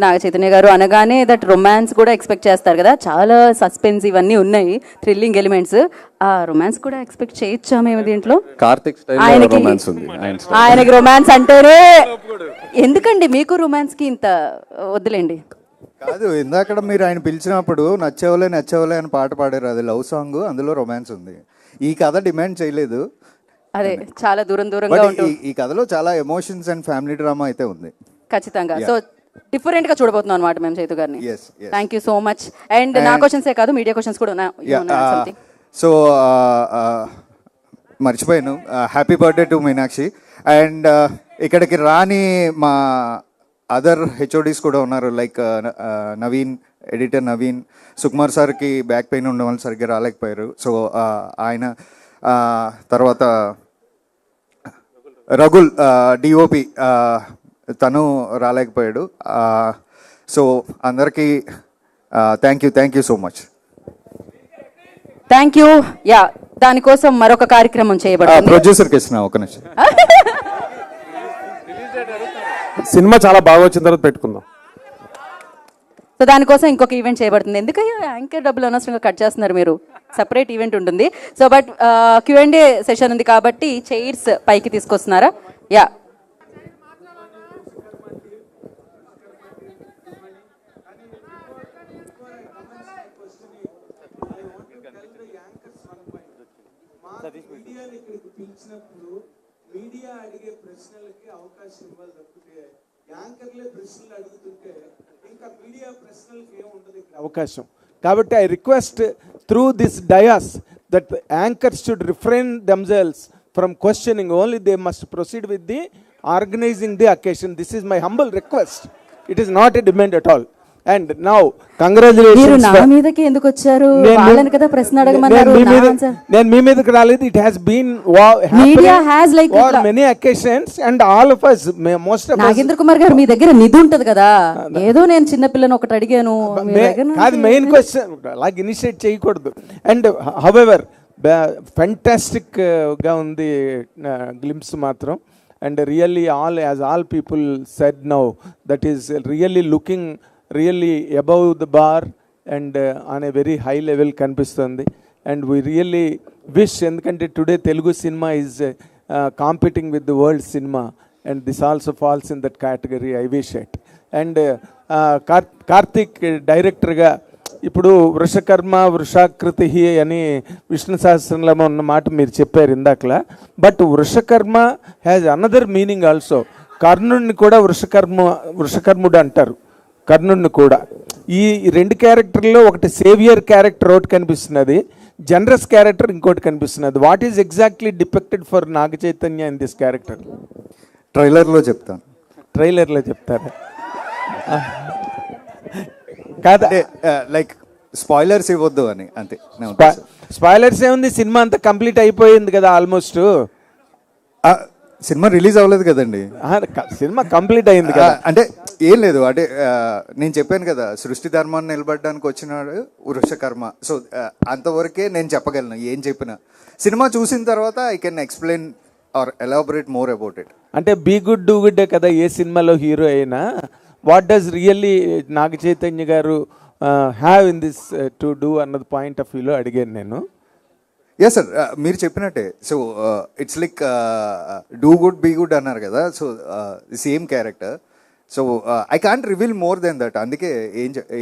నాగ చైతన్య గారు అనగానే దట్ రొమాన్స్ కూడా ఎక్స్పెక్ట్ చేస్తారు కదా, చాలా సస్పెన్స్ ఇవన్నీ ఉన్నాయి, థ్రిల్లింగ్ ఎలిమెంట్స్. ఆ రొమాన్స్ కూడా ఎక్స్పెక్ట్ చేయొచ్చా మేము దీంట్లో? కార్తిక్ ఆయనకి రొమాన్స్ అంటేనే ఎందుకండి, మీకు రొమాన్స్కి ఇంత వద్దులేండి. కాదు, ఇందాక మీరు ఆయన పిలిచినప్పుడు నచ్చవలే అని పాట పాడారు, అది లవ్ సాంగ్, అందులో రొమాన్స్ ఉంది. ఈ కథ డిమాండ్ చేయలేదు, అదే చాలా దూరంగా ఉంటుంది. ఈ కథలో చాలా ఎమోషన్స్ అండ్ ఫ్యామిలీ డ్రామా అయితే ఉంది ఖచ్చితంగా. సో డిఫరెంట్ గా చూడబోతున్నాం అనమాట మేము చైతు గారిని. Thank you so much. And నా క్వశ్చన్సే కాదు, మీడియా క్వశ్చన్స్ కూడా ఉన్నాయి. సో మర్చిపోయాను, happy birthday to Meenakshi. And ఇక్కడికి రాని మా అదర్ హెచ్ఓడీస్ కూడా ఉన్నారు, లైక్ నవీన్, ఎడిటర్ నవీన్. సుకుమార్ సార్కి బ్యాక్ పెయిన్ ఉండడం వల్ల సరిగ్గా రాలేకపోయారు. సో ఆయన తర్వాత రఘుల్ డిఓపి, తను రాలేకపోయాడు. సో అందరికీ thank you so much. Thank you. Yeah, దానికోసం మరొక కార్యక్రమం చేయబడుతుంది. ప్రొడ్యూసర్కి ఇస్తున్నా ఒక నిమిషం. సినిమా చాలా బాగా వచ్చిన తర్వాత పెట్టుకుందాం. సో దానికోసం ఇంకొక ఈవెంట్ చేయబడుతుంది. ఎందుకయ్యా యాంకర్ డబ్బులు అనవసరంగా కట్ చేస్తున్నారు మీరు? సపరేట్ ఈవెంట్ ఉంటుంది. సో బట్ Q&A సెషన్ ఉంది కాబట్టి చైర్స్ పైకి తీసుకొస్తున్నారా? యా, మీడియా అడిగే ప్రశ్నలకి అవకాశం ఇవ్వాలి తప్పితే యాంకర్లే ప్రశ్నలు అడుగుతుంటే ఇంకా మీడియా ప్రశ్నలకి ఏముంటుంది ఇక్కడ అవకాశం. కాబట్టి I request through this dais that anchors should refrain themselves from questioning, only they must proceed with the organising the occasion. This is my humble request. It is not a demand at all. And now congratulations. నా మీదకి ఎందుకు వచ్చారు? వాళ్ళని కదా ప్రశ్న అడగమన్నారు. నేను మీ మీదకి రాలేదు. It has been media has like for many occasions and all of us, most of Nagendra Kumar గారు, మీ దగ్గర నిధి ఉంటది కదా, ఏదో నేను చిన్న పిల్లని ఒకటి అడిగాను. కాదు మెయిన్ క్వశ్చన్, అలాగే ఇనిషియేట్ చేయకూడదు. అండ్ హౌఎవర్ ఫెంటాస్టిక్ గా ఉంది గ్లింప్స్ మాత్రం. And really all people said now, that is really looking really above the bar and on a very high level కనిపిస్తుంది. And we really విష్, ఎందుకంటే today Telugu cinema is competing with the world cinema and this also falls in that category. I wish it. And Karthik డైరెక్టర్గా ఇప్పుడు వృషకర్మ వృషాకృతి అని విష్ణు సహస్రంలో ఉన్న మాట మీరు చెప్పారు ఇందాకలా. బట్ Vrushakarma has another meaning also. కర్ణుడిని కూడా వృషకర్ముడు అంటారు, కర్ణుడిని కూడా. ఈ రెండు క్యారెక్టర్లో ఒకటి సేవియర్ క్యారెక్టర్ ఒకటి కనిపిస్తున్నది, జనరస్ క్యారెక్టర్ ఇంకోటి కనిపిస్తున్నది. What is exactly depicted for Naga Chaitanya in this character? ట్రైలర్లో చెప్తాను. ట్రైలర్లో చెప్తారా? కాదా, లైక్ స్పాయిలర్స్ ఇవ్వద్దు అని అంతే. స్పాయిలర్స్ ఏముంది, సినిమా అంతా కంప్లీట్ అయిపోయింది కదా ఆల్మోస్ట్. సినిమా రిలీజ్ అవ్వలేదు కదండి. సినిమా కంప్లీట్ అయింది కదా. అంటే ఏం లేదు, అంటే నేను చెప్పాను కదా, సృష్టి ధర్మాన్ని నిలబడడానికి వచ్చినాడు వృషకర్మ. సో అంతవరకే నేను చెప్పగలను. ఏం చెప్పినా సినిమా చూసిన తర్వాత I can explain or elaborate more about it. అంటే బీ గుడ్ డూ గుడ్డే కదా ఏ సినిమాలో హీరో అయినా. What does really Naga Chaitanya గారు have in this to do అన్నది పాయింట్ ఆఫ్ వ్యూలో అడిగాను నేను. ఎస్ సార్, మీరు చెప్పినట్టే. So it's like do good be good అన్నారు కదా, so same character. So I can't reveal more then that. అందుకే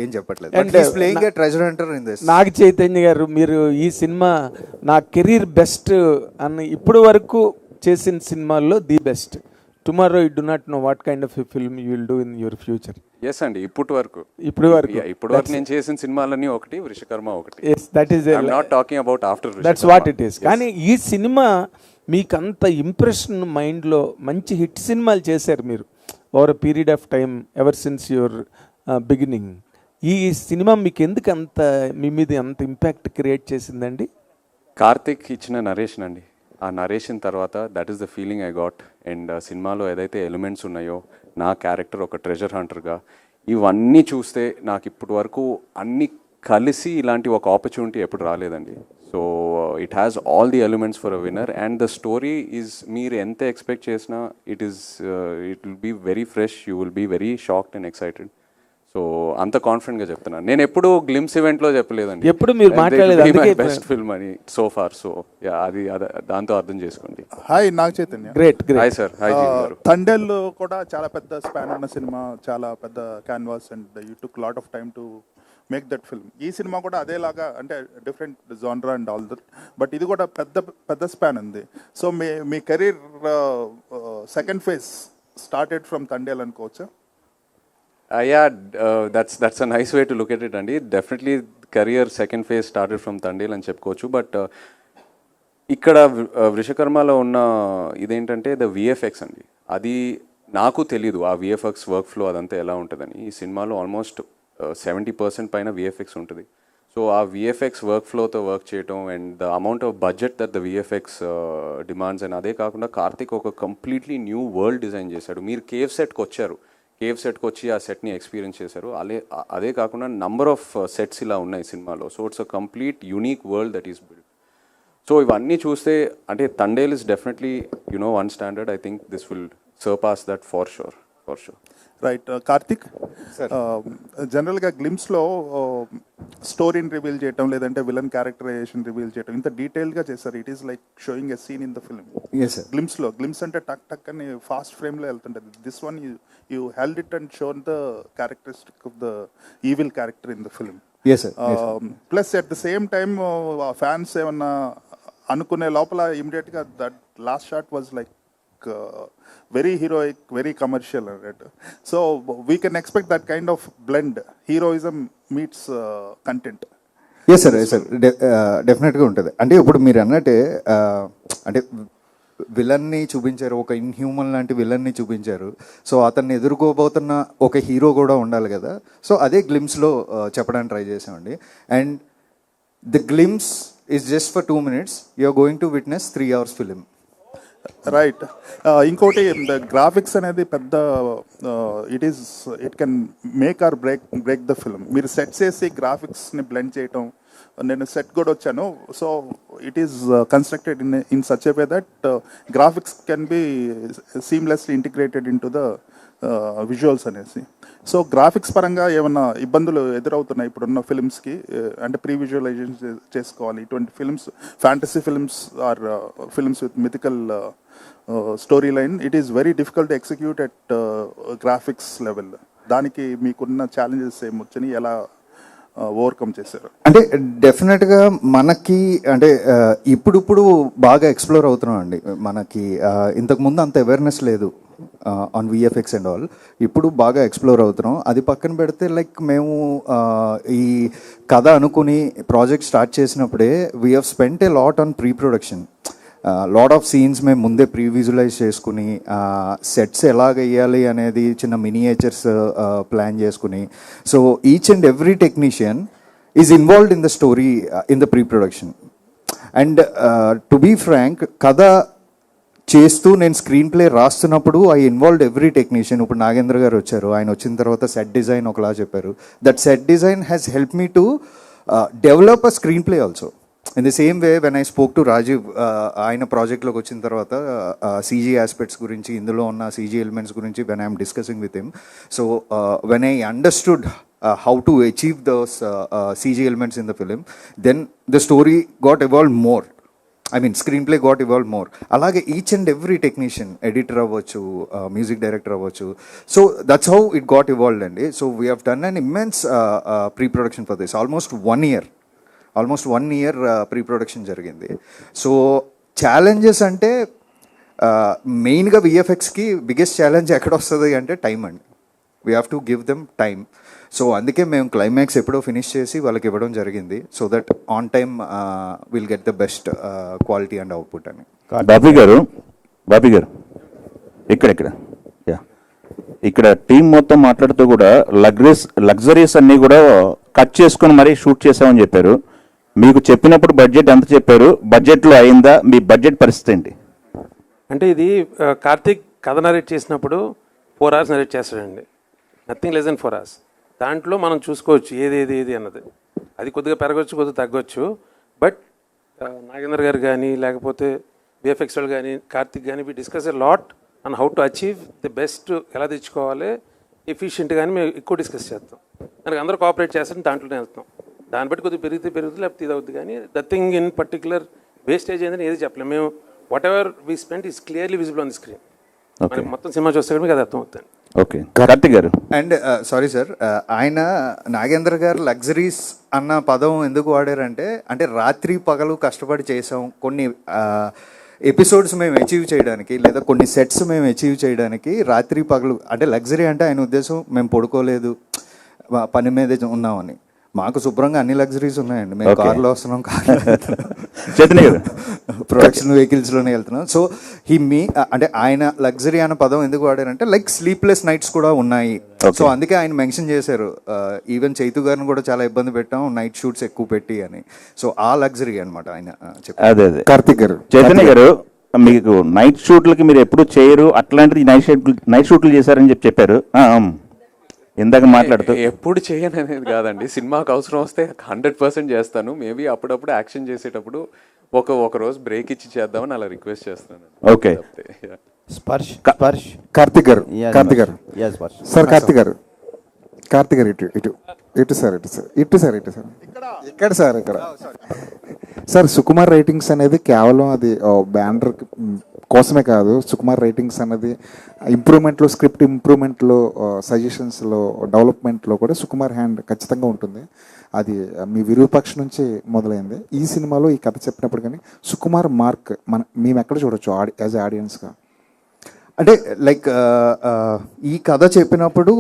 ఏం చెప్పట్లేదు. Playing a treasure hunter in this. నాగ చైతన్య గారు, మీరు ఈ సినిమా నా కెరీర్ బెస్ట్ అని ఇప్పుడు వరకు చేసిన సినిమాల్లో the best. Tomorrow you do not know what kind of film you will do in your future. Yes అండి, ఇప్పటి వరకు నేను చేసిన సినిమాలన్నీ ఒకటి, వృషకర్మ ఒకటి. That is not talking about after, that's what it is. కానీ ఈ సినిమా మీకు అంత ఇంప్రెషన్ మైండ్లో మంచి హిట్ సినిమాలు చేశారు మీరు over a period of time ever since your beginning. ఈ సినిమా మీకు ఎందుకు అంత మీ మీద అంత ఇంపాక్ట్ క్రియేట్ చేసిందండి? కార్తిక్ ఇచ్చిన నరేషన్ అండి. ఆ నరేషన్ తర్వాత that is the feeling I got. And సినిమాలో ఏదైతే ఎలిమెంట్స్ ఉన్నాయో, నా క్యారెక్టర్ ఒక ట్రెజర్ హంటర్గా, ఇవన్నీ చూస్తే నాకు ఇప్పటి వరకు అన్ని కలిసి ఇలాంటి ఒక ఆపర్చునిటీ ఎప్పుడు రాలేదండి. So it has all the elements for a winner. And the story is, మీరు ఎంత ఎక్స్పెక్ట్ చేసినా it will be very fresh. You will be very shocked and excited. So అంత కాన్ఫిడెంట్గా చెప్తున్నాను. నేను ఎప్పుడు గ్లిమ్స్ ఈవెంట్లో చెప్పలేదండి, ఎప్పుడు మీరు మాట్లాడలేదు బెస్ట్ ఫిల్మ్ అని సో ఫార్. సో అది దాంతో అర్థం చేసుకోండి. Hi Naga Chaitanya. Great. Hi sir. Hi గారు. తండేల్ కూడా చాలా పెద్ద స్పాన్ ఉన్న సినిమా, చాలా పెద్ద canvas, and you took lot of time to make that film. ఈ సినిమా కూడా అదేలాగా, అంటే డిఫరెంట్ జానరా అండ్ ఆల్ దట్, బట్ ఇది కూడా పెద్ద స్పాన్ ఉంది. సో మీ career second phase started from Thandel అనుకోవచ్చా? Yeah, that's a nice way to look at it అండి. Definitely career second phase started from Thandel అని చెప్పుకోవచ్చు. బట్ ఇక్కడ వృషకర్మలో ఉన్న ఇదేంటంటే ద విఎఫ్ఎక్స్ అండి. అది నాకు తెలీదు ఆ విఎఫ్ఎక్స్ వర్క్ ఫ్లో అదంతా ఎలా ఉంటుందని. ఈ సినిమాలో ఆల్మోస్ట్ 70% పైన విఎఫ్ఎక్స్ ఉంటుంది. సో ఆ విఎఫ్ఎక్స్ వర్క్ ఫ్లోతో వర్క్ చేయటం and the amount of budget that the VFX demands. And అదే కాకుండా కార్తిక్ ఒక కంప్లీట్లీ న్యూ వరల్డ్ డిజైన్ చేశాడు. మీరు కేవ్ సెట్కి వచ్చారు, కేవ్ సెట్కి వచ్చి ఆ సెట్ని ఎక్స్పీరియన్స్ చేశారు. అదే కాకుండా నంబర్ ఆఫ్ సెట్స్ ఇలా ఉన్నాయి సినిమాలో. So it's a complete unique world that is build. So ఇవన్నీ చూస్తే అంటే Thandel is definitely one standard. I think this will surpass that for sure. Right. Karthik, జనరల్గా గ్లిమ్స్లో స్టోరీని రివీల్ చేయటం, లేదంటే విలన్ క్యారెక్టరైజేషన్ రివీల్ చేయటం ఇంత డీటెయిల్గా చేస్తారు. It is like showing a scene in the film. Glimpse అంటే టక్ టక్ అని ఫాస్ట్ ఫ్రేమ్లో వెళ్తుంటుంది. This one you held it and shown the characteristic of the evil character in the film. Plus at the same time fans ఏమన్నా అనుకునే లోపల ఇమీడియట్గా that last shot was like very heroic, very commercial, right? So we can expect that kind of blend. Heroism meets content. Yes sir, డెఫినెట్గా ఉంటుంది. అంటే ఇప్పుడు మీరు అన్నట్టే, అంటే విలన్ని చూపించారు, ఒక ఇన్హ్యూమన్ లాంటి విలన్ని చూపించారు. సో అతన్ని ఎదుర్కోబోతున్న ఒక హీరో కూడా ఉండాలి కదా. సో అదే గ్లిమ్స్లో చెప్పడానికి ట్రై చేసామండి. And the glimpse is just for 2 minutes. You are going to witness 3 hours film. Right. ఇంకోటి, గ్రాఫిక్స్ అనేది పెద్ద, it can make or break the film. మీరు సెట్ చేసి గ్రాఫిక్స్ని బ్లెండ్ చేయటం, నేను సెట్ కూడా వచ్చాను. So it is constructed in such a way that graphics can be seamlessly integrated in to the visuals అనేసి. సో గ్రాఫిక్స్ పరంగా ఏమన్నా ఇబ్బందులు ఎదురవుతున్నాయి ఇప్పుడున్న ఫిల్మ్స్కి? అంటే ప్రీ విజువలైజేషన్ చేసుకోవాలి ఇటువంటి films, fantasy films or films with mythical story line, it is very difficult to execute at graphics level. దానికి మీకున్న ఛాలెంజెస్ ఏమొచ్చని ఎలా ఓవర్కమ్ చేశారు? అంటే డెఫినెట్గా మనకి అంటే ఇప్పుడు బాగా ఎక్స్ప్లోర్ అవుతున్నాం అండి. మనకి ఇంతకుముందు అంత అవేర్నెస్ లేదు ఆన్ విఎఫ్ఎక్స్ అండ్ ఆల్. ఇప్పుడు బాగా ఎక్స్ప్లోర్ అవుతున్నాం. అది పక్కన పెడితే లైక్ మేము ఈ కథ అనుకుని ప్రాజెక్ట్ స్టార్ట్ చేసినప్పుడే we have spent a lot on pre production. Lot of scenes మేము ముందే ప్రీ విజువలైజ్ చేసుకుని సెట్స్ ఎలాగ వేయాలి అనేది చిన్న మినియేచర్స్ ప్లాన్ చేసుకుని, so each and every technician is involved in the story in the pre production. And to be frank, కథ చేస్తూ నేను స్క్రీన్ ప్లే రాస్తున్నప్పుడు ఐ ఇన్వాల్వ్డ్ ఎవ్రీ టెక్నీషియన్. ఇప్పుడు నాగేంద్ర గారు వచ్చారు, ఆయన వచ్చిన తర్వాత సెట్ డిజైన్ ఒకలా చెప్పారు. That set design has help me to develop a screenplay also. In the same way when I spoke to Rajeev, ఆయన ప్రాజెక్ట్లోకి వచ్చిన తర్వాత సీజీ ఆస్పెక్ట్స్ గురించి, ఇందులో ఉన్న సీజీ ఎలిమెంట్స్ గురించి when I'm discussing with him, so when I understood how to achieve those CG elements in the film, then the story got evolved more. I mean, screenplay got evolved more. Alage each and every technician, editor avvachu, music director avvachu, so that's how it got evolved. And so we have done an immense pre-production for this. Almost 1 year pre-production jarigindi. So challenges ante main ga VFX ki biggest challenge ekkada ostadi ante time andi. We have to give them time. So అందుకే మేము climax ఎప్పుడో finish చేసి వాళ్ళకి ఇవ్వడం జరిగింది, so that on time will get the best quality and output అని. బాబీ గారు ఇక్కడ టీం మొత్తం మాట్లాడుతూ కూడా లగ్జరీస్ అన్నీ కూడా కట్ చేసుకుని మరీ షూట్ చేసామని చెప్పారు. మీకు చెప్పినప్పుడు బడ్జెట్ ఎంత చెప్పారు? బడ్జెట్లో అయిందా? మీ బడ్జెట్ పరిస్థితి ఏంటి? అంటే ఇది కార్తీక్ కథ నరేట్ చేసినప్పుడు 4 hours నరేట్ చేస్తాడండి, నథింగ్ లెస్ దెన్ 4 hours. దాంట్లో మనం చూసుకోవచ్చు ఏది అన్నది. అది కొద్దిగా పెరగవచ్చు, కొద్దిగా తగ్గొచ్చు. బట్ నాగేంద్ర గారు కానీ లేకపోతే బిఎఫ్ఎక్స్ వాళ్ళు కానీ కార్తిక్ కానీ we discuss a lot on how to achieve the best, ఎలా తెచ్చుకోవాలి ఎఫిషియెంట్ కానీ మేము ఎక్కువ డిస్కస్ చేస్తాం. దానికి అందరూ కోఆపరేట్ చేస్తాం, దాంట్లోనే వెళ్తాం. దాన్ని బట్టి కొద్దిగా పెరుగుతుంది లేకపోతే ఇది అవుతుంది. కానీ the thing in particular wastage ఏంటని ఏది చెప్పలేము. మేము what ever we spend is clearly visible on the screen. మొత్తం సినిమా చూస్తే మీకు అది అర్థం అవుతుంది. ఓకే, కార్తిక్ గారు. అండ్ సారీ సార్, ఆయన నాగేంద్ర గారు లగ్జరీస్ అన్న పదం ఎందుకు వాడారంటే, అంటే రాత్రి పగలు కష్టపడి చేసాం కొన్ని ఎపిసోడ్స్ మేము అచీవ్ చేయడానికి, లేదా కొన్ని సెట్స్ మేము అచీవ్ చేయడానికి రాత్రి పగలు. అంటే లగ్జరీ అంటే ఆయన ఉద్దేశం మేము పడుకోలేదు, పని మీద ఉన్నామని. మాకు శుభ్రంగా అన్ని లగ్జరీస్ ఉన్నాయండి. మేము కార్లో వస్తున్నాం, కార్లో ప్రొడక్షన్ వెహికల్స్లోనే వెళ్తున్నాం. సో అంటే ఆయన లగ్జరీ అనే పదం ఎందుకు వాడారంటే లైక్ స్లీప్లెస్ నైట్స్ కూడా ఉన్నాయి. సో అందుకే ఆయన మెన్షన్ చేశారు. ఈవెన్ చైతు గారిని కూడా చాలా ఇబ్బంది పెట్టాం నైట్ షూట్స్ ఎక్కువ పెట్టి అని. సో ఆ లగ్జరీ అనమాట ఆయన చెప్పారు. అదే కార్తిక్ గారు. చైతన్య గారు, మీకు నైట్ షూట్లకి మీరు ఎప్పుడు చేయరు, అట్లాంటిది నైట్ షూట్లు చేశారని చెప్పారు. ఇందాక మాట్లాడుతూ ఎప్పుడు చేయను అనేది కాదండి, సినిమాకి అవసరం వస్తే 100% చేస్తాను. మేబీ అప్పుడప్పుడు యాక్షన్ చేసేటప్పుడు ఒక రోజు బ్రేక్ ఇచ్చి చేద్దామని అలా రిక్వెస్ట్ చేస్తాను. ఓకే, కార్తిక్ గారు సార్, కార్తిక్ గారు ఇటు సార్ ఇక్కడ సార్, సుకుమార్ రైటింగ్స్ అనేది కేవలం అది బ్యానర్ కోసమే కాదు. సుకుమార్ రైటింగ్స్ అనేది ఇంప్రూవ్మెంట్లో, స్క్రిప్ట్ ఇంప్రూవ్మెంట్లో, సజెషన్స్లో, డెవలప్మెంట్లో కూడా సుకుమార్ హ్యాండ్ ఖచ్చితంగా ఉంటుంది. అది మీ విరూపాక్ష నుంచి మొదలైంది. ఈ సినిమాలో ఈ కథ చెప్పినప్పుడు కానీ సుకుమార్ మార్క్ మేము ఎక్కడ చూడొచ్చు యాజ్ ఆడియన్స్గా? అంటే లైక్ ఈ కథ చెప్పినప్పుడు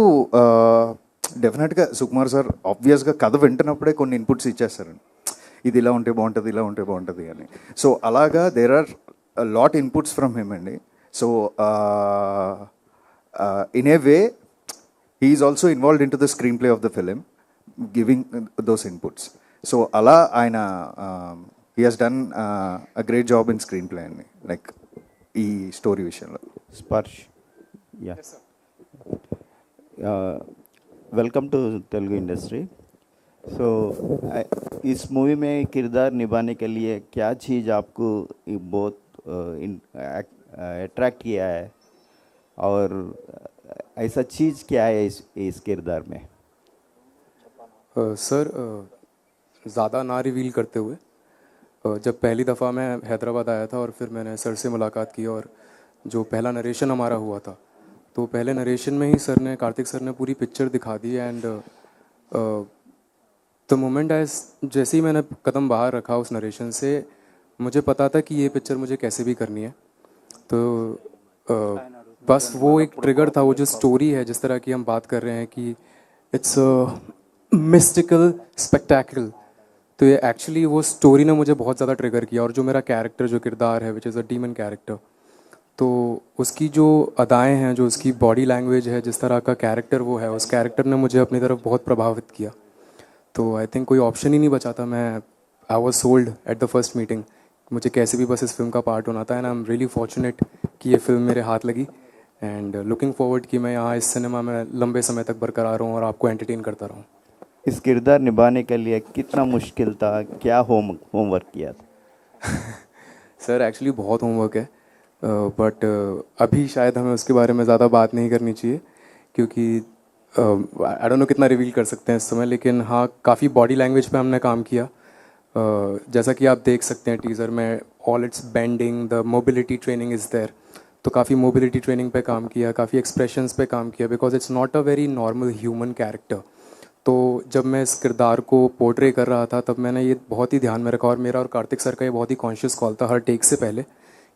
డెఫినెట్గా సుకుమార్ సార్ ఆబ్వియస్గా కథ వింటున్నప్పుడే కొన్ని ఇన్పుట్స్ ఇచ్చేస్తారండి. ఇది ఇలా ఉంటే బాగుంటుంది, ఇలా ఉంటే బాగుంటుంది అని. సో అలాగా there are lot inputs from him అండి. So in a way he is also involved in to the screenplay of the film, giving those inputs. So అలా ఆయన he has done a great job in screenplay అండి, like ఈ story విషయంలో. Sparsh, welcome to Telugu industry. So इस movie में किरदार निभाने के लिए क्या चीज़ आपको बहुत अट्रैक्ट किया है और ऐसा चीज़ क्या है इस किरदार में? सर ज़्यादा ना रिवील करते हुए, जब पहली दफ़ा मैं हैदराबाद आया था और फिर मैंने सर से मुलाकात की और जो पहला नरेशन हमारा हुआ था, तो पहले नरेशन में ही कार्तिक सर ने पूरी पिक्चर दिखा दी। एंड द मोमेंट जैसे ही मैंने कदम बाहर रखा उस नरेशन से, मुझे पता था कि ये पिक्चर मुझे कैसे भी करनी है। तो बस वो एक ट्रिगर था, वो जो स्टोरी है जिस तरह की हम बात कर रहे हैं कि इट्स मिस्टिकल स्पेक्टेकल, तो ये एक्चुअली वो स्टोरी ने मुझे बहुत ज़्यादा ट्रिगर किया। और जो मेरा कैरेक्टर, जो किरदार है which is a demon character, तो उसकी जो अदाएं हैं, जो उसकी बॉडी लैंग्वेज है, जिस तरह का कैरेक्टर वो है, उस कैरेक्टर ने मुझे अपनी तरफ बहुत प्रभावित किया। तो आई थिंक कोई ऑप्शन ही नहीं बचा था। I was sold at the first meeting, मुझे कैसे भी बस इस फिल्म का पार्ट होना था। And I am really fortunate कि ये फिल्म मेरे हाथ लगी। एंड लुकिंग फॉरवर्ड कि मैं यहाँ इस सिनेमा में लंबे समय तक बरकरार हूँ और आपको एंटरटेन करता रहूँ। इस किरदार निभाने के लिए कितना मुश्किल था, क्या होमवर्क किया था? सर एक्चुअली बहुत होमवर्क है, बट अभी शायद हमें उसके बारे में ज़्यादा बात नहीं करनी चाहिए, क्योंकि आई डोंट नो कितना रिवील कर सकते हैं इस समय। लेकिन हाँ, काफ़ी बॉडी लैंग्वेज पे हमने काम किया। जैसा कि आप देख सकते हैं टीज़र में, all it's bending, the mobility training is there. तो काफ़ी मोबिलिटी ट्रेनिंग पे काम किया, काफ़ी एक्सप्रेशंस पे काम किया, because it's not a very normal human character. तो जब मैं इस किरदार को पोर्ट्रे कर रहा था, तब मैंने ये बहुत ही ध्यान में रखा, और मेरा और कार्तिक सर का ये बहुत ही कॉन्शियस कॉल था हर टेक से पहले,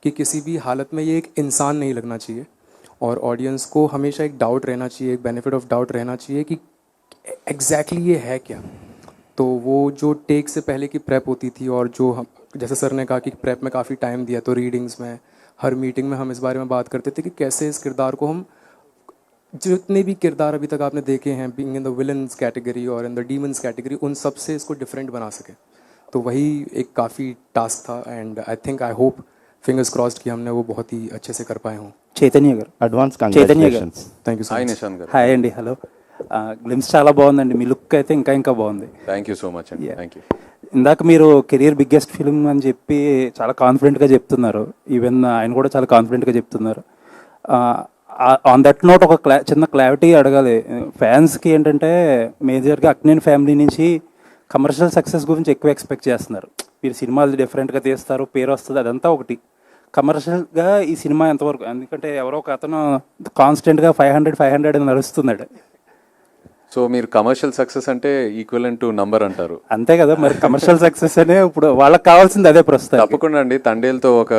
कि किसी भी हालत में ये एक इंसान नहीं लगना चाहिए, और ऑडियंस को हमेशा एक डाउट रहना चाहिए, एक बेनिफिट ऑफ डाउट रहना चाहिए कि एग्जैक्टली ये है क्या। तो वो जो टेक से पहले की प्रेप होती थी, और जो हम, जैसे सर ने कहा कि प्रेप में काफ़ी टाइम दिया, तो रीडिंग्स में, हर मीटिंग में हम इस बारे में बात करते थे कि कैसे इस किरदार को हम, जितने भी किरदार अभी तक आपने देखे हैं being in the villains category और इन द डीमन्स कैटेगरी, उन सब से इसको डिफरेंट बना सके। तो वही एक काफ़ी टास्क था। And I think, I hope, fingers crossed कि हमने वो बहुत ही अच्छे से कर पाए हों। చైతన్య గారు, advance congratulations. Thank you so much. Hi అండి, హలో. గ్లిమ్స్ చాలా బాగుందండి, మీ లుక్ అయితే ఇంకా బాగుంది. థ్యాంక్ యూ సో మచ్ అండి. Thank you. ఇందాక మీరు కెరియర్ బిగ్గెస్ట్ ఫిల్మ్ అని చెప్పి చాలా కాన్ఫిడెంట్గా చెప్తున్నారు. ఈవెన్ ఆయన కూడా చాలా కాన్ఫిడెంట్గా చెప్తున్నారు. ఆన్ దట్ నోట్ ఒక చిన్న క్లారిటీ అడగాలి ఫ్యాన్స్కి. ఏంటంటే మేజర్గా అక్నేని ఫ్యామిలీ నుంచి కమర్షియల్ సక్సెస్ గురించి ఎక్కువ ఎక్స్పెక్ట్ చేస్తున్నారు. మీరు సినిమాలు డిఫరెంట్గా తీస్తారు, పేరు వస్తుంది, అదంతా ఒకటి. కమర్షియల్గా ఈ సినిమా ఎంతవరకు, ఎందుకంటే ఎవరో ఒక అతను కాన్స్టెంట్గా 500 అని నడుస్తున్నాడు. సో మీరు కమర్షియల్ సక్సెస్ అంటే ఈక్వలెంట్ టు నంబర్ అంటారు, అంతే కదా మరి. కమర్షియల్ సక్సెస్ అనే ఇప్పుడు వాళ్ళకి కావాల్సింది అదే ప్రస్తుతం. తప్పకుండా అండి. తండేల్తో ఒక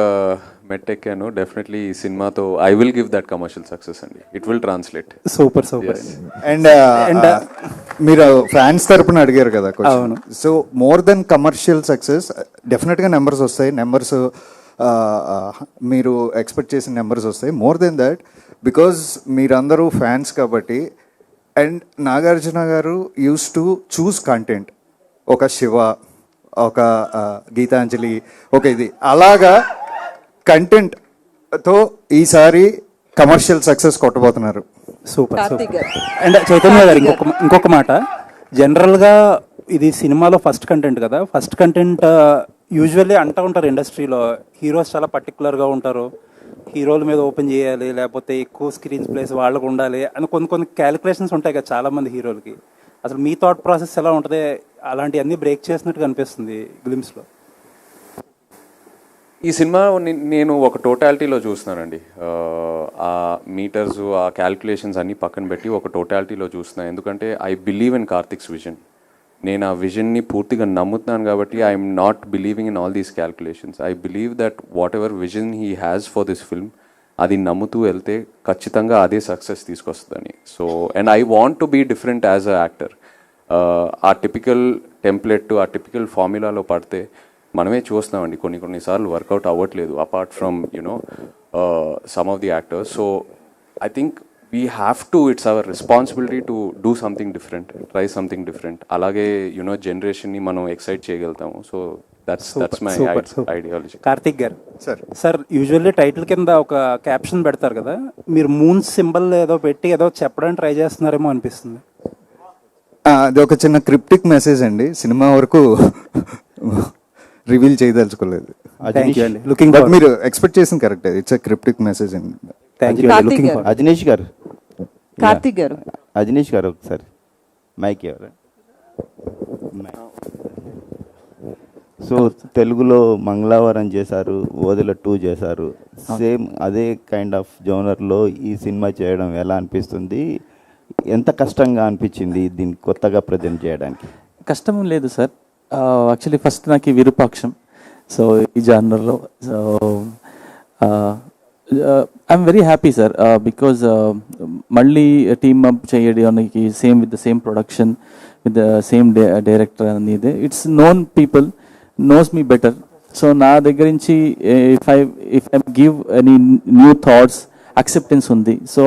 మెట్టెక్కాను, డెఫినెట్లీ ఈ సినిమాతో I will give that commercial success అండి. It will translate. Super. And మీరు ఫ్యాన్స్ తరపున అడిగారు కదా, so more than commercial success డెఫినెట్గా నెంబర్స్ వస్తాయి. నెంబర్స్ మీరు ఎక్స్పెక్ట్ చేసిన నెంబర్స్ వస్తాయి. మోర్ దెన్ దట్, బికాజ్ మీరందరూ ఫ్యాన్స్ కాబట్టి. And Nagarjuna garu use to choose content. ఒక శివ, ఒక గీతాంజలి, ఒక ఇది అలాగా కంటెంట్తో ఈసారి కమర్షియల్ సక్సెస్ కొట్టబోతున్నారు. సూపర్. అండ్ చైతన్య గారు ఇంకొక మాట, జనరల్గా ఇది సినిమాలో ఫస్ట్ కంటెంట్ కదా. ఫస్ట్ కంటెంట్ యూజువల్లీ అంటూ ఉంటారు ఇండస్ట్రీలో, హీరోస్ చాలా పర్టికులర్గా ఉంటారు, హీరోల మీద ఓపెన్ చేయాలి, లేకపోతే ఎక్కువ స్క్రీన్ ప్లేస్ వాళ్ళకు ఉండాలి అని కొన్ని క్యాలిక్యులేషన్స్ ఉంటాయి కదా చాలామంది హీరోలకి. అసలు మీ థాట్ ప్రాసెస్ ఎలా ఉంటుంది? అలాంటివన్నీ బ్రేక్ చేసినట్టు కనిపిస్తుంది గ్లిమ్స్లో. ఈ సినిమా నేను ఒక టోటాలిటీలో చూస్తున్నానండి. ఆ మీటర్స్, ఆ క్యాల్కులేషన్స్ అన్నీ పక్కన పెట్టి ఒక టోటాలిటీలో చూస్తున్నాను. ఎందుకంటే I believe in Karthik's vision. నేను ఆ విజన్ని పూర్తిగా నమ్ముతున్నాను కాబట్టి I'm not believing in all these calculations. I believe that whatever vision he has for this film, అది నమ్ముతూ వెళ్తే ఖచ్చితంగా అదే సక్సెస్ తీసుకొస్తుందని. So and I want to be different as a actor. ఆ టిపికల్ టెంప్లెట్, ఆ typical ఫార్ములాలో పడితే మనమే చూస్తున్నామండి కొన్నిసార్లు వర్కౌట్ అవ్వట్లేదు, apart from some of the actors. So I think we have to, it's our responsibility to do something different, try something different. అలాగే generation ని మనం ఎక్సైట్ చేయగలుగుతాము. So that's my ideology. Karthik గారు, సార్ యూజువల్లీ టైటిల్ కింద ఒక caption పెడతారు కదా, మీరు మూన్ సింబల్ ఏదో పెట్టి ఏదో చెప్పడానికి ట్రై చేస్తున్నారేమో అనిపిస్తుంది. అది ఒక చిన్న క్రిప్టిక్ మెసేజ్ అండి, సినిమా వరకు రివీల్ చేయదలుచుకోలేదు. లుకింగ్ బట్ మీరు ఎక్స్పెక్ట్ చేసింది correct, it's a cryptic message అండి. Thank you. Looking for Ajaneesh garu, Karthik గారు, అజనీష్ గారు ఒకసారి మైక్ ఎవరు. సో తెలుగులో మంగళవారం చేశారు, ఓదెల 2 చేశారు, సేమ్ అదే కైండ్ ఆఫ్ జోనర్లో ఈ సినిమా చేయడం ఎలా అనిపిస్తుంది, ఎంత కష్టంగా అనిపించింది దీన్ని కొత్తగా ప్రజెంట్ చేయడానికి? కష్టం లేదు సార్. యాక్చువల్లీ ఫస్ట్ నాకు ఈ విరూపాక్షం, సో ఈ జానర్లో so I'm very happy sir, because మళ్ళీ టీమ్ అప్ చేయడానికి same with the same production with the same director అనేది it's known people knows me better. So నా దగ్గర నుంచి if I give any new thoughts, acceptance ఉంది. So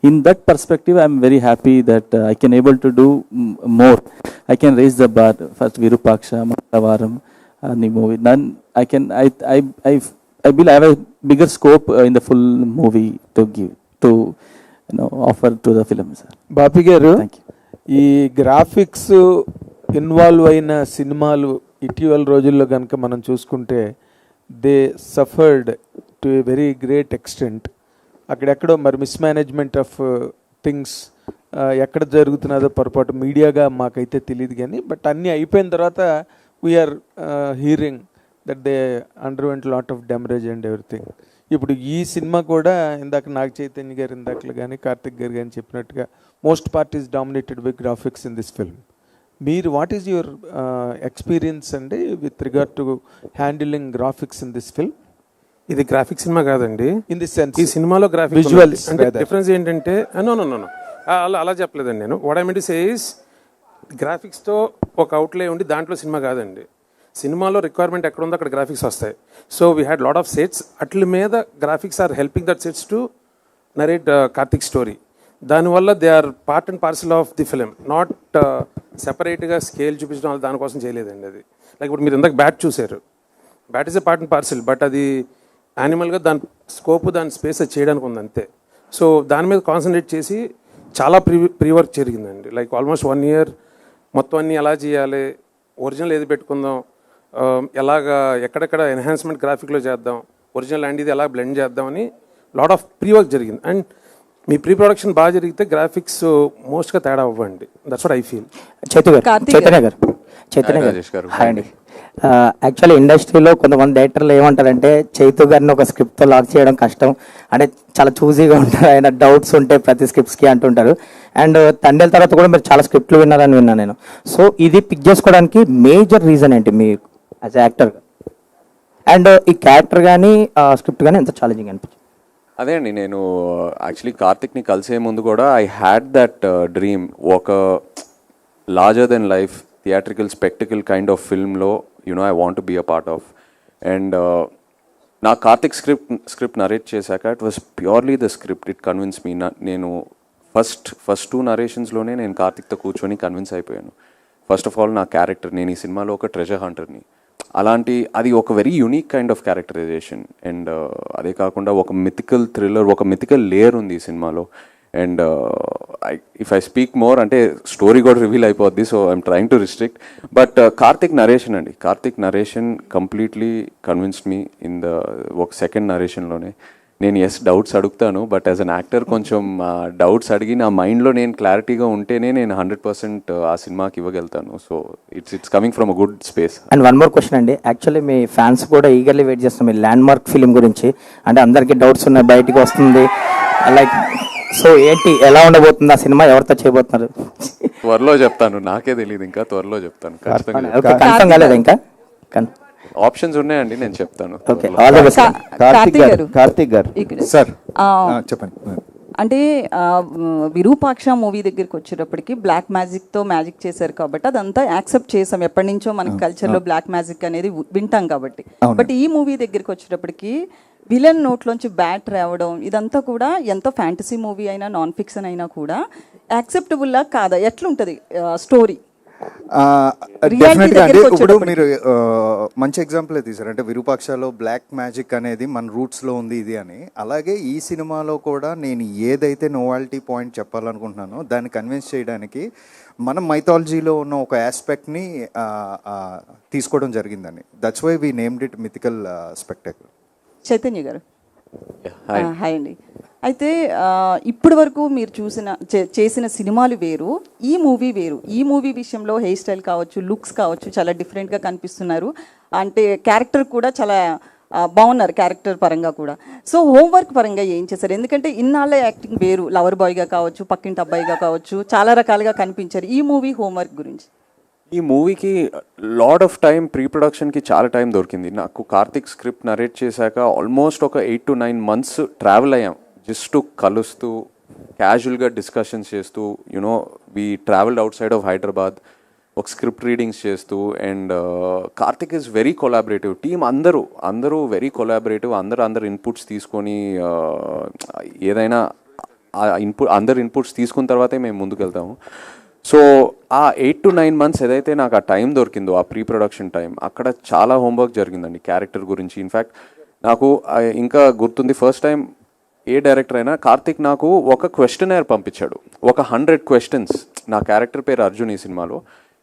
in that perspective I'm very happy that I can able to do more. I can raise the bar. First Virupaksha, Mangalavaram, the movie. Then I believe I have a bigger scope in the full movie to give, to offer to the film, sir. బాపి గారు, Thank you. ఈ graphics involve అయిన సినిమాలు ఇటీవల రోజుల్లో కనుక మనం చూసుకుంటే they suffered to a very great extent. అక్కడెక్కడో మరి మిస్మేనేజ్మెంట్ ఆఫ్ థింగ్స్ ఎక్కడ జరుగుతున్నదో పొరపాటు మీడియాగా మాకైతే తెలియదు కానీ, బట్ అన్నీ అయిపోయిన తర్వాత we are hearing that they underwent lot of damage and everything. ఇప్పుడు ఈ సినిమా కూడా ఇందాక నాగ చైతన్య గారు ఇందాకలు కానీ కార్తిక్ గారు కానీ చెప్పినట్టుగా most part is dominated by graphics in this film. మీరు వాట్ ఈస్ యువర్ ఎక్స్పీరియన్స్ అండి with regard to handling graphics in this film? ఇది గ్రాఫిక్స్ సినిమా కాదండి, ఇన్ ది సెన్స్ ఈ సినిమాలో గ్రాఫిక్స్ విజువల్స్ అంటే డిఫరెన్స్ ఏంటంటే నో అలా చెప్పలేదండి నేను. What I mean to say is గ్రాఫిక్స్తో ఒక అవుట్లే ఉండి దాంట్లో సినిమా కాదండి. సినిమాలో రిక్వైర్మెంట్ ఎక్కడ ఉందో అక్కడ గ్రాఫిక్స్ వస్తాయి. So we had lot of sets, అట్ల మీద graphics are helping that sets to narrate Karthik story. దానివల్ల they are part and parcel of the film, not సెపరేట్గా స్కేల్ చూపించడం వల్ల దానికోసం చేయలేదండి అది. లైక్ ఇప్పుడు మీరు ఇందాక బ్యాట్ చూశారు, bat is a part and parcel, but అది యానిమల్గా దాని స్కోప్ దాని స్పేస్ అది చేయడానికి ఉంది అంతే. సో దాని మీద కాన్సన్ట్రేట్ చేసి చాలా ప్రీ వర్క్ జరిగిందండి. లైక్ ఆల్మోస్ట్ 1 year మొత్తం అన్నీ ఎలా చేయాలి, ఒరిజినల్ ఏది పెట్టుకుందాం, ఎలాగా ఎక్కడెక్కడ ఎన్హాన్స్మెంట్ గ్రాఫిక్లో చేద్దాం, ఒరిజినల్ అండ్ ఇది ఎలా బ్లెండ్ చేద్దామని లాట్ ఆఫ్ ప్రీ వర్క్ జరిగింది. అండ్ మీ ప్రీ ప్రొడక్షన్ బాగా జరిగితే గ్రాఫిక్స్ మోస్ట్గా తేడా అవ్వండి. That's what I feel. Chaitanya గారు హాయ్ అండి. యాక్చువల్లీ ఇండస్ట్రీలో కొంతమంది డైరెక్టర్లు ఏమంటారంటే చైతు గారిని ఒక స్క్రిప్ట్తో లాక్ చేయడం కష్టం, అంటే చాలా చూజీగా ఉంటారు, ఆయన డౌట్స్ ఉంటాయి ప్రతి స్క్రిప్ట్స్కి అంటుంటారు. అండ్ తండ్రి తర్వాత కూడా మీరు చాలా స్క్రిప్ట్లు విన్నారని విన్నాను నేను. సో ఇది పిక్ చేసుకోవడానికి మేజర్ రీజన్ ఏంటి మీకు యాజ్ యాక్టర్? అండ్ ఈ క్యారెక్టర్ కానీ స్క్రిప్ట్ కానీ ఎంత ఛాలెంజింగ్ అనిపించింది? అదే అండి, నేను యాక్చువల్లీ కార్తిక్ని కలిసే ముందు కూడా ఐ హ్యాడ్ దట్ డ్రీమ్, ఒక larger than life theatrical spectacle kind of ఫిల్మ్లో I want be a part of. And నా కార్తిక్ స్క్రిప్ట్ నరేట్ చేశాక it was purely the script, it convince me. నేను ఫస్ట్ 2 నరేషన్స్లోనే నేను కార్తిక్తో కూర్చొని కన్విన్స్ అయిపోయాను. ఫస్ట్ ఆఫ్ ఆల్ నా క్యారెక్టర్, నేను ఈ సినిమాలో ఒక ట్రెజర్ హంటర్ని, అది ఒక very unique kind of characterization. And అదే కాకుండా ఒక మిథికల్ థ్రిల్లర్, ఒక మిథికల్ లేయర్ ఉంది ఈ సినిమాలో. And if I speak more అంటే స్టోరీ కూడా రివీల్ అయిపోద్ది, so I'm trying to restrict. But Karthik narration completely convinced me in ఒక సెకండ్ నరేషన్లోనే. నేను డౌట్స్ అడుగుతాను, బట్ యాజ్ అన్ యాక్టర్ కొంచెం డౌట్స్ అడిగి నా మైండ్లో నేను క్లారిటీగా ఉంటేనే నేను 100% ఆ సినిమాకి ఇవ్వగలుగుతాను. So it's coming from a good space. And one more question అండి, యాక్చువల్లీ మీ ఫ్యాన్స్ కూడా ఈగర్లీ వెయిట్ చేస్తున్నారు మీ ల్యాండ్ మార్క్ ఫిలిం గురించి. అంటే అందరికీ డౌట్స్ ఉన్నాయి, బయటికి వస్తుంది లైక్, సో ఏంటి ఎలా ఉండబోతుంది ఆ సినిమా, ఎవరితో చేయబోతున్నారు? త్వరలో చెప్తాను, నాకే తెలియదు, ఇంకా త్వరలో చెప్తాను. కన్ఫర్మ్ కాలేదు ఇంకా? ఆప్షన్స్ ఉన్నాయండి, నేను చెప్తాను. కార్తిక్ గారు సార్ చెప్పండి. అంటే విరూపాక్ష మూవీ దగ్గరికి వచ్చేటప్పటికి బ్లాక్ మ్యాజిక్తో మ్యాజిక్ చేశారు కాబట్టి అదంతా యాక్సెప్ట్ చేసాం, ఎప్పటి నుంచో మన కల్చర్లో బ్లాక్ మ్యాజిక్ అనేది వింటాం కాబట్టి. బట్ ఈ మూవీ దగ్గరికి వచ్చేటప్పటికి విలన్ నోట్లోంచి బ్యాట్ రావడం ఇదంతా కూడా ఎంత ఫ్యాంటసీ మూవీ అయినా నాన్ ఫిక్షన్ అయినా కూడా యాక్సెప్టబుల్లా కాదా, ఎట్లుంటుంది స్టోరీ? డెఫినెట్గా అంటే ఇప్పుడు మీరు మంచి ఎగ్జాంపుల్ తీసారు, అంటే విరూపాక్షలో బ్లాక్ మ్యాజిక్ అనేది మన రూట్స్లో ఉంది ఇది అని. అలాగే ఈ సినిమాలో కూడా నేను ఏదైతే నోవాలిటీ పాయింట్ చెప్పాలనుకుంటున్నానో దాన్ని కన్విన్స్ చేయడానికి మనం మైథాలజీలో ఉన్న ఒక ఆస్పెక్ట్ని తీసుకోవడం జరిగిందని. That's why we named it mythical spectacle. Chaitanya గారు హాయ్ అండి. అయితే ఇప్పటి వరకు మీరు చేసిన సినిమాలు వేరు, ఈ మూవీ వేరు. ఈ మూవీ విషయంలో హెయిర్ స్టైల్ కావచ్చు, లుక్స్ కావచ్చు, చాలా డిఫరెంట్గా కనిపిస్తున్నారు. అంటే క్యారెక్టర్ కూడా చాలా బాగున్నారు, క్యారెక్టర్ పరంగా కూడా. సో హోంవర్క్ పరంగా ఏం చేశారు? ఎందుకంటే ఇన్నాళ్ళ యాక్టింగ్ వేరు, లవర్ బాయ్గా కావచ్చు, పక్కింటి అబ్బాయిగా కావచ్చు, చాలా రకాలుగా కనిపించారు. ఈ మూవీ హోంవర్క్ గురించి. ఈ మూవీకి లాడ్ ఆఫ్ టైం ప్రీ ప్రొడక్షన్కి చాలా టైం దొరికింది. నాకు కార్తిక్ స్క్రిప్ట్ నరేట్ చేశాక ఆల్మోస్ట్ ఒక 8 to 9 months ట్రావెల్ అయ్యాం, జస్ట్ కలుస్తూ క్యాజువల్గా డిస్కషన్స్ చేస్తూ. You know we travelled out side of Hyderabad, ఒక స్క్రిప్ట్ రీడింగ్స్ చేస్తూ. And Karthik is very collaborative. Team అందరూ వెరీ కొలాబరేటివ్. అందరు ఇన్పుట్స్ తీసుకొని ఏదైనా అందరు ఇన్పుట్స్ తీసుకున్న తర్వాతే మేము ముందుకు వెళ్తాము. సో ఆ 8 to 9 months ఏదైతే నాకు ఆ టైం దొరికిందో, ఆ ప్రీ ప్రొడక్షన్ టైం, అక్కడ చాలా హోంవర్క్ జరిగిందండి క్యారెక్టర్ గురించి. ఇన్ఫ్యాక్ట్ నాకు ఇంకా గుర్తుంది, ఫస్ట్ టైం ఏ డైరెక్టర్ అయినా కార్తిక్ నాకు ఒక క్వశ్చనర్ పంపించాడు, ఒక 100 questions. నా క్యారెక్టర్ పేరు అర్జున్ ఈ సినిమాలో.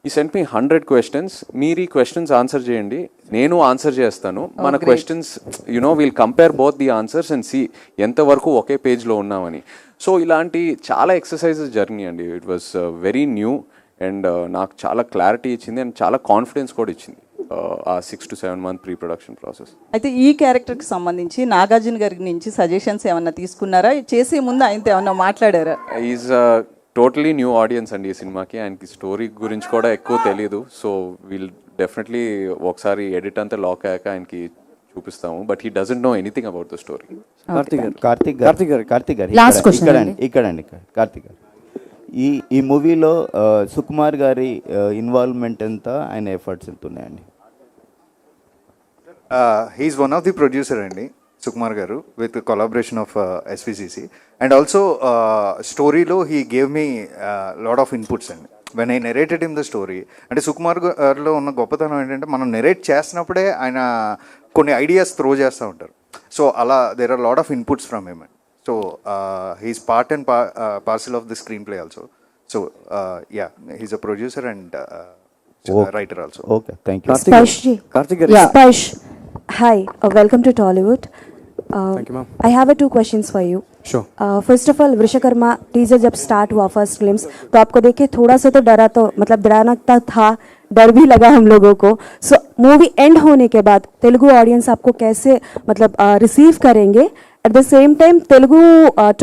ఈ సెంట్ మీ 100 questions. మీరు ఈ క్వశ్చన్స్ ఆన్సర్ చేయండి, నేను ఆన్సర్ చేస్తాను. మన questions we'll compare both the answers and see ఎంతవరకు ఒకే పేజ్లో ఉన్నామని. సో ఇలాంటి చాలా ఎక్సర్సైజెస్ జరిగినాయండి. It was very new and నాకు చాలా క్లారిటీ ఇచ్చింది అండ్ చాలా కాన్ఫిడెన్స్ కూడా ఇచ్చింది ఆ 6 to 7 month pre production process. అయితే ఈ క్యారెక్టర్కి సంబంధించి నాగార్జున గారి నుంచి సజెషన్స్ ఏమన్నా తీసుకున్నారా? చేసే ముందు ఆయనతో ఏమన్నా మాట్లాడారా? ఈజ్ టోటలీ న్యూ ఆడియన్స్ అండి ఈ సినిమాకి. ఆయనకి స్టోరీ గురించి కూడా ఎక్కువ తెలియదు. సో వీల్ డెఫినెట్లీ ఒకసారి ఎడిట్ అంతా లాక్ అయ్యాక ఆయనకి చూపిస్తాము. But he doesn't know anything about the story. Karthik గారు ఇక్కడండి కార్తిక్ గారు, ఈ మూవీలో సుకుమార్ గారి ఇన్వాల్వ్మెంట్ ఎంత, ఆయన ఎఫర్ట్స్ ఎంత ఉన్నాయండి? He's one of the producer అండి Sukumar garu, with collaboration of SVCC. And also స్టోరీలో he gave me lot of inputs అండి when I narrated in the story. అంటే సుకుమార్ గారిలో ఉన్న గొప్పతనం ఏంటంటే మనం నెరేట్ చేసినప్పుడే ఆయన కొన్ని ఐడియాస్ త్రో చేస్తూ ఉంటారు. సో అలా there are lot of inputs from him. So he's part and parcel of the screenplay also. So yeah, he's a producer and writer also. Okay, thank you. Sparsh, hi, welcome to Tollywood. Thank you, ma'am. I have 2 questions for you. Sure. First of all, Vishwakarma teaser जब start हुआ first glimpse, तो आपको देख के थोड़ा सा तो डराना था, डर भी लगा हम लोगों को. सो मूवी एंड होने के बाद तेलुगु ऑडियंस आपको कैसे रिसीव करेंगे? At the same time Telugu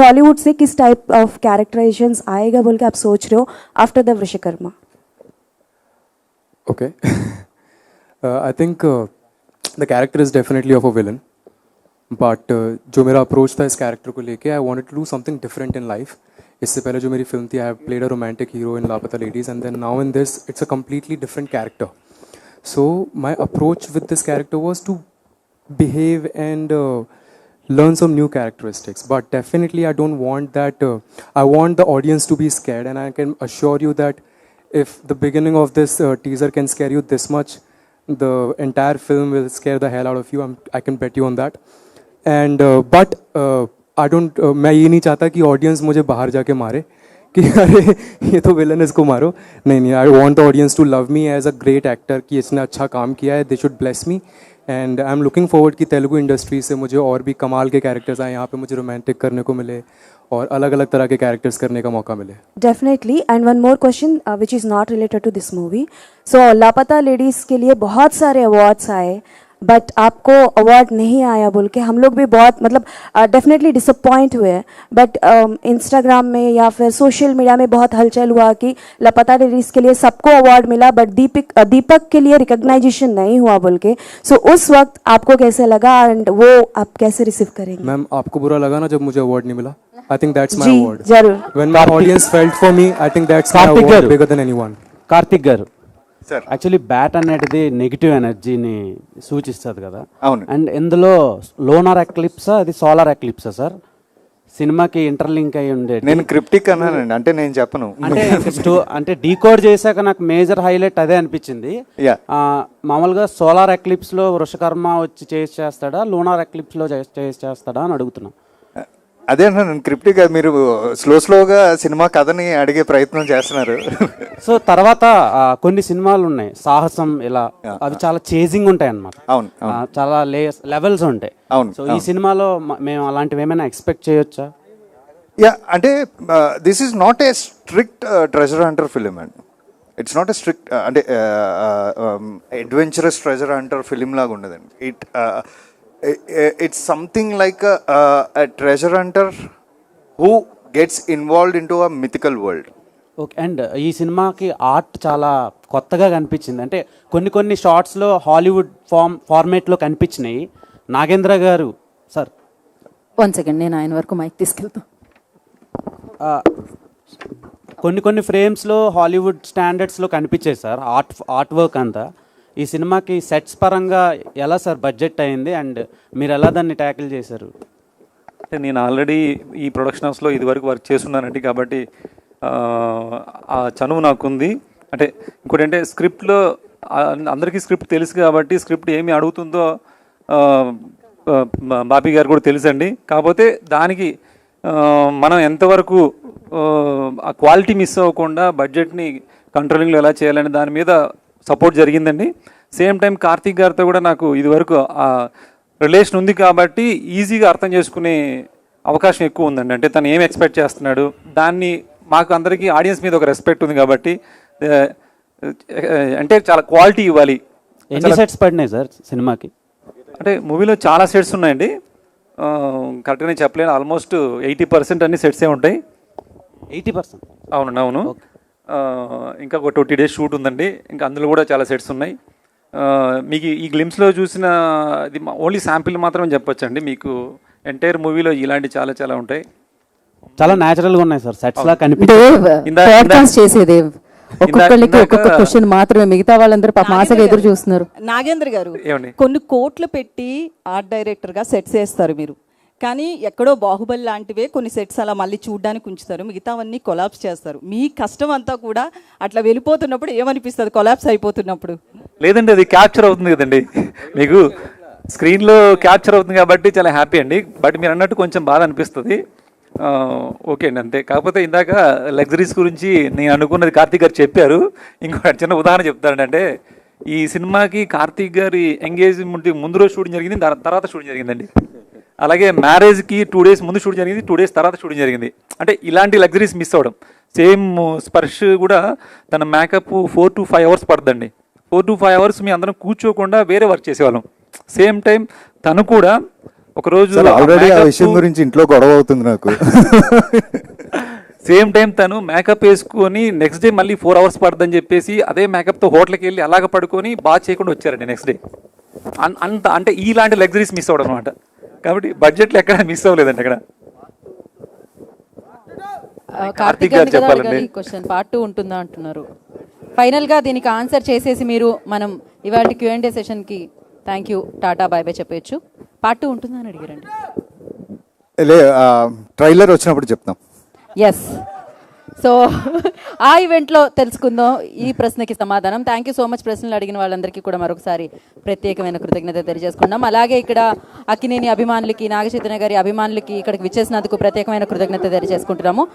Tollywood से किस टाइप ऑफ कैरेक्टराइजेशंस आएगा बोल के आप सोच रहे हो after the Vishwakarma? Okay. I think the character is definitely of a villain. But जो मेरा अप्रोच था इस कैरेक्टर को लेके, I wanted to do something different in life. इससे पहले जो मेरी फिल्म थी, I have played a romantic hero in लापता ladies, and then now in this, it's a completely different character. So my approach with this character was to behave and learn some new characteristics. But definitely I don't want that. I want the audience to be scared, and I can assure you that if the beginning of this teaser can scare you this much, the entire film will scare the hell out of you. I can bet you on that. And but I don't. मैं ये नहीं चाहता कि audience मुझे बाहर जाके मारे कि अरे ये तो villain, इसको मारो. नहीं. I want the audience to love me as a great actor कि इसने अच्छा काम किया है. They should bless me. And I'm looking forward कि तेलुगु इंडस्ट्री से मुझे और भी कमाल के कैरेक्टर्स आए, यहाँ पे मुझे रोमांटिक करने को मिले और अलग अलग तरह के कैरेक्टर्स करने का मौका मिले. Definitely. And one more question which is not related to this movie. So लापता लेडीज के लिए बहुत सारे अवार्ड्स आए, बट आपको अवार्ड नहीं आया बोल के हम लोग भी बहुत डेफिनेटली डिसअपॉइंट हुए. बट इंस्टाग्राम में या फिर सोशल मीडिया में बहुत हलचल हुआ कि लापता लेडीज के लिए सबको अवार्ड मिला, बट दीपक के लिए रिकग्नाइजेशन नहीं हुआ बोल के. सो उस वक्त आपको कैसे लगा एंड वो आप कैसे रिसीव करेंगे? मैम, आपको बुरा लगा ना जब मुझे अवार्ड नहीं मिला? I think that's my ji, award. जरूर. When my audience felt for me, I think that's my award bigger than anyone. Karthik గారు, సార్, యాక్చువల్లీ బ్యాట్ అనేది నెగిటివ్ ఎనర్జీని సూచిస్తుంది కదా. అవును. అండ్ ఇందులో లోనార్ ఎక్లిప్సా, అది సోలార్ ఎక్లిప్సా సార్? సినిమాకి ఇంటర్లింక్ అయి ఉండేది. నేను క్రిప్టిక్ అన్నానండి, అంటే నేను చెప్పను. అంటే డీకోడ్ చేశాక నాకు మేజర్ హైలైట్ అదే అనిపించింది. మామూలుగా సోలార్ ఎక్లిప్స్ లో వృషకర్మ వచ్చి చేస్తాడా, లూనార్ ఎక్లిప్స్ లో చేస్తాడా అని అడుగుతున్నాను. అదే నేను క్రిప్టిక్, మీరు స్లోగా సినిమా కథని అడిగే ప్రయత్నం చేస్తున్నారు. సో తర్వాత కొన్ని సినిమాలు ఉన్నాయి సాహసం ఇలా, అవి చాలా చేజింగ్ ఉంటాయి అన్నమాట. అవును, చాలా లెవెల్స్ ఉంటాయి. అవును. సో ఈ సినిమాలో మేము అలాంటివి ఏమైనా ఎక్స్పెక్ట్ చేయొచ్చా? యా, అంటే this is not a strict treasure Hunter film అండి. ఇట్స్ నాట్ ఏ స్ట్రిక్ట్ అంటే అడ్వెంచరస్ ట్రెజర్ హంటర్ ఫిలిం లాగా ఉండదండి. It's something like a treasure hunter who gets involved into a mythical world. Okay. And ఈ సినిమాకి art చాలా కొత్తగా కనిపించింది. అంటే కొన్ని షార్ట్స్లో హాలీవుడ్ ఫార్మేట్లో కనిపించినాయి. నాగేంద్ర గారు సార్ 1 సెకండ్, నేను ఆయన వరకు మైక్ తీసుకెళ్తాను. కొన్ని ఫ్రేమ్స్లో హాలీవుడ్ స్టాండర్డ్స్లో కనిపించాయి సార్ ఆర్ట్ వర్క్ అంతా. ఈ సినిమాకి సెట్స్ పరంగా ఎలా సార్ బడ్జెట్ అయింది, అండ్ మీరు ఎలా దాన్ని ట్యాకిల్ చేశారు? అంటే నేను ఆల్రెడీ ఈ ప్రొడక్షన్ హౌస్లో ఇదివరకు వర్క్ చేస్తున్నానండి, కాబట్టి ఆ చనువు నాకుంది. అంటే ఇంకోటి అంటే స్క్రిప్ట్లో అందరికీ స్క్రిప్ట్ తెలుసు కాబట్టి స్క్రిప్ట్ ఏమి అడుగుతుందో బాపీ గారు కూడా తెలుసండి. కాకపోతే దానికి మనం ఎంతవరకు ఆ క్వాలిటీ మిస్ అవ్వకుండా బడ్జెట్ని కంట్రోలింగ్లో ఎలా చేయాలనే దాని మీద సపోర్ట్ జరిగిందండి. సేమ్ టైం కార్తీక్ గారితో కూడా నాకు ఇదివరకు రిలేషన్ ఉంది కాబట్టి ఈజీగా అర్థం చేసుకునే అవకాశం ఎక్కువ ఉందండి. అంటే తను ఏం ఎక్స్పెక్ట్ చేస్తున్నాడు, దాన్ని మాకు అందరికీ ఆడియన్స్ మీద ఒక రెస్పెక్ట్ ఉంది కాబట్టి అంటే చాలా క్వాలిటీ ఇవ్వాలి. ఎన్ని సెట్స్ పడినాయి సార్ సినిమాకి? అంటే మూవీలో చాలా సెట్స్ ఉన్నాయండి, కరెక్ట్గా నేను చెప్పలేను. ఆల్మోస్ట్ 80% అన్ని సెట్సే ఉంటాయి. 80%? అవునండి, అవును. ఇంకా ఒక 20 days షూట్ ఉందండి, ఇంకా అందులో కూడా చాలా సెట్స్ ఉన్నాయి. మీకు ఈ గ్లిమ్స్లో చూసిన ఇది ఓన్లీ శాంపిల్ మాత్రమే చెప్పొచ్చండి. మీకు ఎంటైర్ మూవీలో ఇలాంటి చాలా చాలా ఉంటాయి. చాలా న్యాచురల్గా ఉన్నాయి సార్ సెట్స్ లా చేసేది. ఒక్కొక్కరికి ఒక్కొక్క క్వశ్చన్ మాత్రమే, మిగతా వాళ్ళందరూ పాపం ఆశగా ఎదురు చూస్తున్నారు. నాగేంద్ర గారు, కొన్ని కోట్లు పెట్టి ఆర్ట్ డైరెక్టర్గా సెట్స్ వేస్తారు మీరు, కానీ ఎక్కడో బాహుబలి లాంటివే కొన్ని సెట్స్ అలా మళ్ళీ చూడడానికి ఉంచుతారు, మిగతావన్నీ కొలాప్స్ చేస్తారు. మీ కష్టం అంతా కూడా అట్లా వెళ్ళిపోతున్నప్పుడు ఏమనిపిస్తుంది కొలాప్స్ అయిపోతున్నప్పుడు? లేదండి, అది క్యాప్చర్ అవుతుంది కదండి, మీకు స్క్రీన్లో క్యాప్చర్ అవుతుంది కాబట్టి చాలా హ్యాపీ అండి. బట్ మీరు అన్నట్టు కొంచెం బాధ అనిపిస్తుంది. ఓకే అండి, అంతే. కాకపోతే ఇందాక లగ్జరీస్ గురించి నేను అనుకున్నది కార్తీక్ గారు చెప్పారు. ఇంకో చిన్న ఉదాహరణ చెప్తానండి. అంటే ఈ సినిమాకి కార్తీక్ గారి ఎంగేజ్మెంట్ ముందు రోజు షూటింగ్ జరిగింది, తర్వాత షూటింగ్ జరిగిందండి. అలాగే మ్యారేజ్కి 2 days ముందు షూట్ జరిగింది, 2 days తర్వాత షూటింగ్ జరిగింది. అంటే ఇలాంటి లగ్జరీస్ మిస్ అవ్వడం. సేమ్ స్పర్శ్ కూడా తన మేకప్ 4 to 5 hours పడుతుందండి. 4 to 5 hours మీ అందరం కూర్చోకుండా వేరే వర్క్ చేసేవాళ్ళం. సేమ్ టైం తను కూడా ఒకరోజు ఆల్రెడీ ఆ విషయం గురించి ఇంట్లో గొడవ అవుతుంది నాకు. సేమ్ టైం తను మేకప్ వేసుకొని నెక్స్ట్ డే మళ్ళీ 4 hours పడుతుందని చెప్పేసి అదే మేకప్తో హోటల్కి వెళ్ళి అలాగ పడుకొని బాగా చేయకుండా వచ్చారండి నెక్స్ట్ డే. అంత అంటే ఇలాంటి లగ్జరీస్ మిస్ అవ్వడం అనమాట. కాబట్టి బడ్జెట్లో ఎక్కడ మిస్ అవ్వలేదండి అక్కడ. కార్తీక్ గారు చెప్పాలండి. క్వశ్చన్ పార్ట్ 2 ఉంటుందా అంటున్నారు. ఫైనల్ గా దీనికి ఆన్సర్ చేసేసి మీరు మనం ఇవాళ Q&A సెషన్కి thank you, tata, bye bye చెప్పచ్చు. పార్ట్ 2 ఉంటుందా అని అడిగారండి. ట్రైలర్ వచ్చినప్పుడు చెప్తాం. ఎస్, సో ఆ ఈవెంట్లో తెలుసుకుందాం ఈ ప్రశ్నకి సమాధానం. Thank you so much. ప్రశ్నలు అడిగిన వాళ్ళందరికీ కూడా మరొకసారి ప్రత్యేకమైన కృతజ్ఞత తెలియజేసుకున్నాం. అలాగే ఇక్కడ అక్కినేని అభిమానులకి, నాగచైతన్య గారి అభిమానులకి ఇక్కడికి విచ్చేసినందుకు ప్రత్యేకమైన కృతజ్ఞత తెలియజేసుకుంటున్నాము.